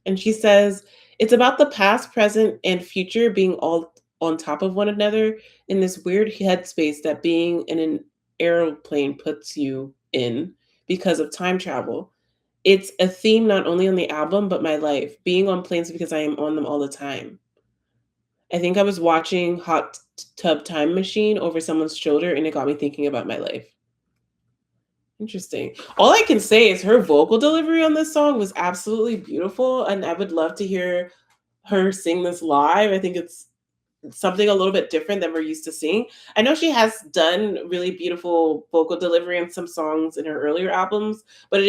And she says, it's about the past, present, and future being all on top of one another in this weird headspace that being in an aeroplane puts you in because of time travel. It's a theme not only on the album, but my life, being on planes because I am on them all the time. I think I was watching Hot Tub Time Machine over someone's shoulder and it got me thinking about my life. Interesting. All I can say is her vocal delivery on this song was absolutely beautiful, and I would love to hear her sing this live. I think it's something a little bit different than we're used to seeing. I know she has done really beautiful vocal delivery in some songs in her earlier albums, but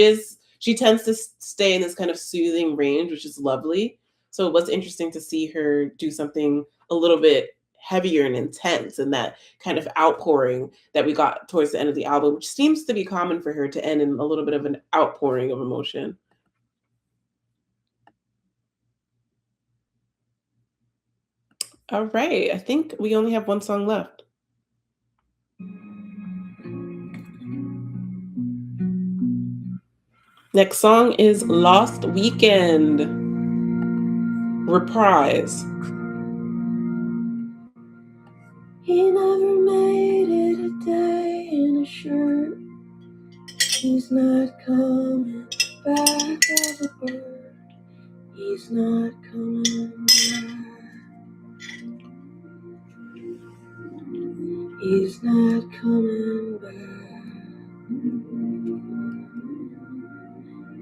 she tends to stay in this kind of soothing range, which is lovely. So it was interesting to see her do something a little bit heavier and intense, and that kind of outpouring that we got towards the end of the album, which seems to be common for her to end in a little bit of an outpouring of emotion. All right, I think we only have one song left. Next song is Lost Weekend, Reprise.
He never made it a day in a shirt. He's not coming back as a bird. He's not coming back. He's not coming back.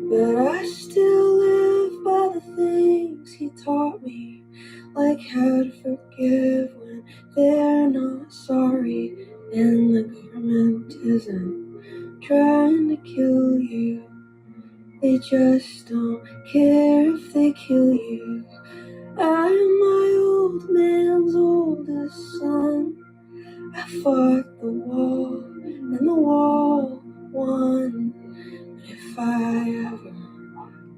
But I still live by the things he taught me, like how to forgive when they're not sorry, and the government isn't trying to kill you. They just don't care if they kill you. I'm my old man's oldest son. I fought the wall, and the wall won. But if I ever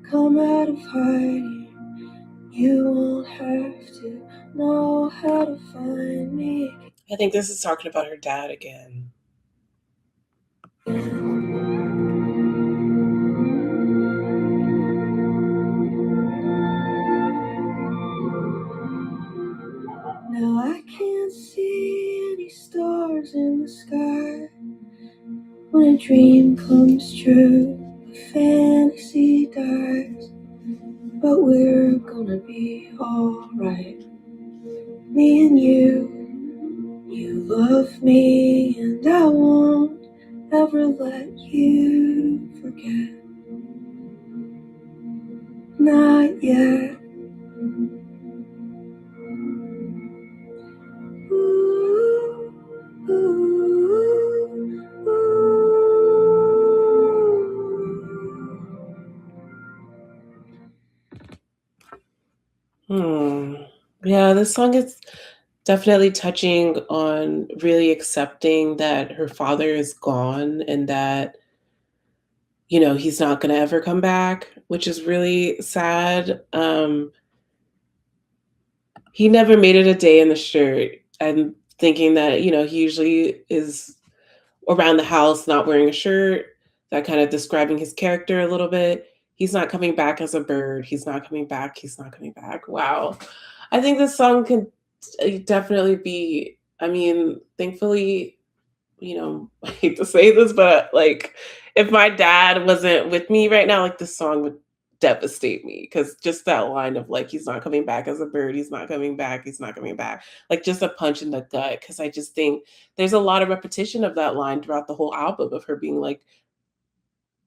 come out of hiding, you won't have to know how to find me.
I think this is talking about her dad again.
Now I can't see any stars in the sky. When a dream comes true, a fantasy dies. But we're gonna be alright. Me and you love me, and I won't ever let you forget. Not yet. Ooh, ooh, ooh.
Yeah, this song is definitely touching on really accepting that her father is gone and that, he's not going to ever come back, which is really sad. He never made it a day in the shirt. I'm thinking that, he usually is around the house not wearing a shirt, that kind of describing his character a little bit. He's not coming back as a bird. He's not coming back. He's not coming back. Wow. I think this song can definitely be, I mean, thankfully, I hate to say this, but like if my dad wasn't with me right now, like this song would devastate me because just that line of like he's not coming back as a bird, he's not coming back, he's not coming back, like just a punch in the gut. Because I just think there's a lot of repetition of that line throughout the whole album of her being like,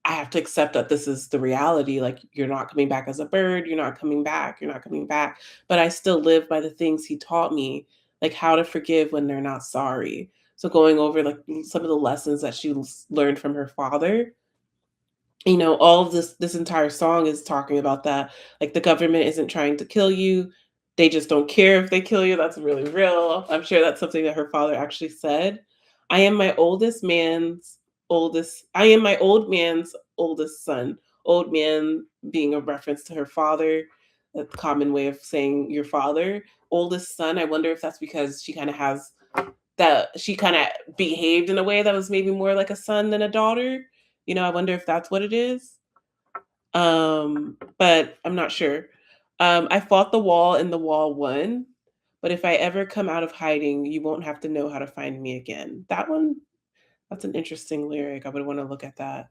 I have to accept that this is the reality. Like, you're not coming back as a bird. You're not coming back. You're not coming back. But I still live by the things he taught me, like how to forgive when they're not sorry. So going over like some of the lessons that she learned from her father, all of this entire song is talking about that. Like the government isn't trying to kill you. They just don't care if they kill you. That's really real. I'm sure that's something that her father actually said. I am my old man's oldest son. Old man being a reference to her father, a common way of saying your father. Oldest son, I wonder if that's because she kind of behaved in a way that was maybe more like a son than a daughter. I wonder if that's what it is. But I'm not sure. I fought the wall and the wall won. But if I ever come out of hiding, you won't have to know how to find me again. That one, that's an interesting lyric. I would want to look at that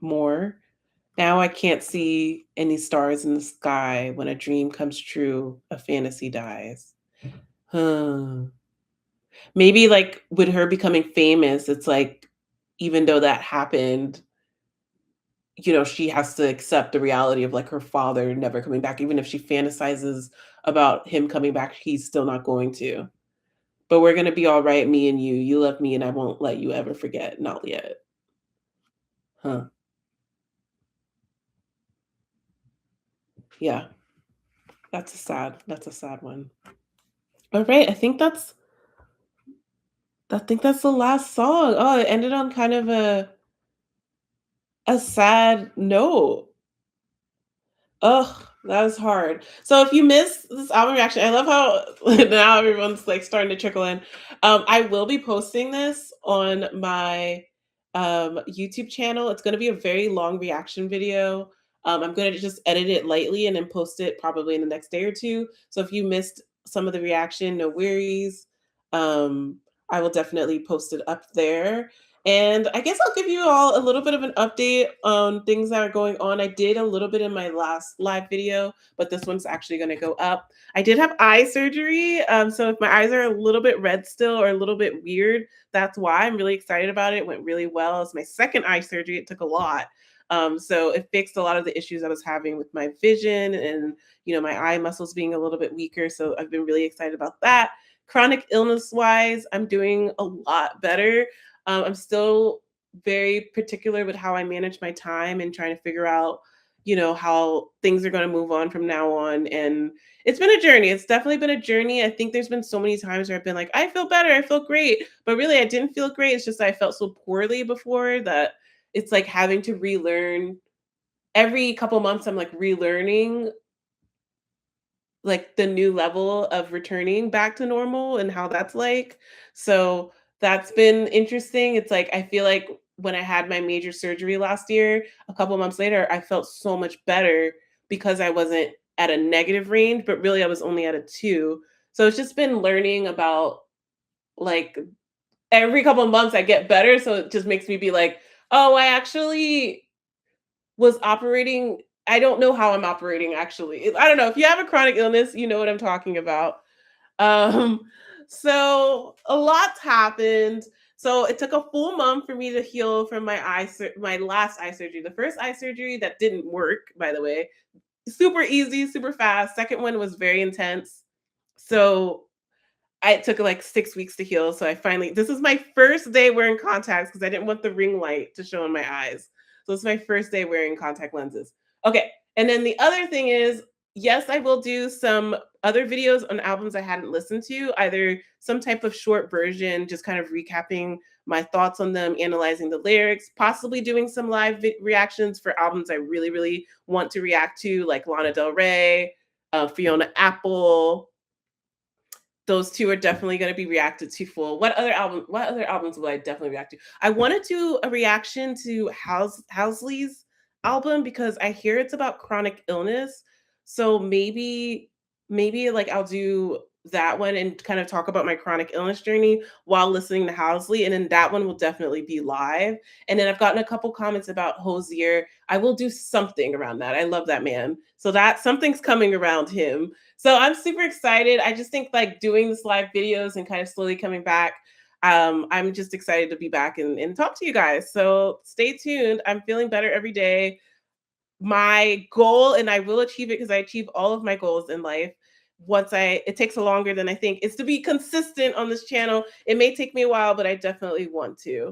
more. Now I can't see any stars in the sky. When a dream comes true, a fantasy dies. Huh. Maybe like with her becoming famous, it's like even though that happened, she has to accept the reality of like her father never coming back. Even if she fantasizes about him coming back, he's still not going to. But we're gonna be all right, me and you. You love me, and I won't let you ever forget. Not yet. Huh. Yeah. That's a sad one. All right. I think that's the last song. Oh, it ended on kind of a sad note. Ugh, that was hard. So if you missed this album reaction, I love how now everyone's like starting to trickle in. I will be posting this on my YouTube channel. It's going to be a very long reaction video. I'm going to just edit it lightly and then post it probably in the next day or two. So if you missed some of the reaction, no worries. I will definitely post it up there. And I guess I'll give you all a little bit of an update on things that are going on. I did a little bit in my last live video, but this one's actually going to go up. I did have eye surgery. So if my eyes are a little bit red still or a little bit weird, that's why. I'm really excited about it. It went really well. It's my second eye surgery. It took a lot. So it fixed a lot of the issues I was having with my vision and, my eye muscles being a little bit weaker. So I've been really excited about that. Chronic illness wise, I'm doing a lot better. I'm still very particular with how I manage my time and trying to figure out, how things are going to move on from now on. And it's been a journey. It's definitely been a journey. I think there's been so many times where I've been like, I feel better. I feel great. But really, I didn't feel great. It's just I felt so poorly before that it's like having to relearn every couple months. I'm like relearning like the new level of returning back to normal and how that's like. So that's been interesting. It's like I feel like when I had my major surgery last year, a couple months later, I felt so much better because I wasn't at a negative range, but really I was only at a 2. So it's just been learning about like every couple of months I get better. So it just makes me be like, oh, I actually was operating. I don't know how I'm operating actually. I don't know. If you have a chronic illness, you know what I'm talking about. Um, so a lot's happened. So it took a full month for me to heal from my last eye surgery. The first eye surgery that didn't work, by the way. Super easy, super fast. Second one was very intense. So it took like 6 weeks to heal. So this is my first day wearing contacts because I didn't want the ring light to show in my eyes. So it's my first day wearing contact lenses. Okay. And then the other thing is, yes, I will do some other videos on albums I hadn't listened to, either some type of short version, just kind of recapping my thoughts on them, analyzing the lyrics, possibly doing some live reactions for albums I really, really want to react to, like Lana Del Rey, Fiona Apple. Those 2 are definitely gonna be reacted to full. What other albums will I definitely react to? I wanna do a reaction to Housley's album because I hear it's about chronic illness. So maybe, like, I'll do that one and kind of talk about my chronic illness journey while listening to Housley, and then that one will definitely be live. And then I've gotten a couple comments about Hozier. I will do something around that. I love that man. So that something's coming around him. So I'm super excited. I just think like doing this live videos and kind of slowly coming back. I'm just excited to be back and talk to you guys. So stay tuned. I'm feeling better every day. My goal, and I will achieve it because I achieve all of my goals in life. It takes longer than I think, is to be consistent on this channel. It may take me a while, but I definitely want to.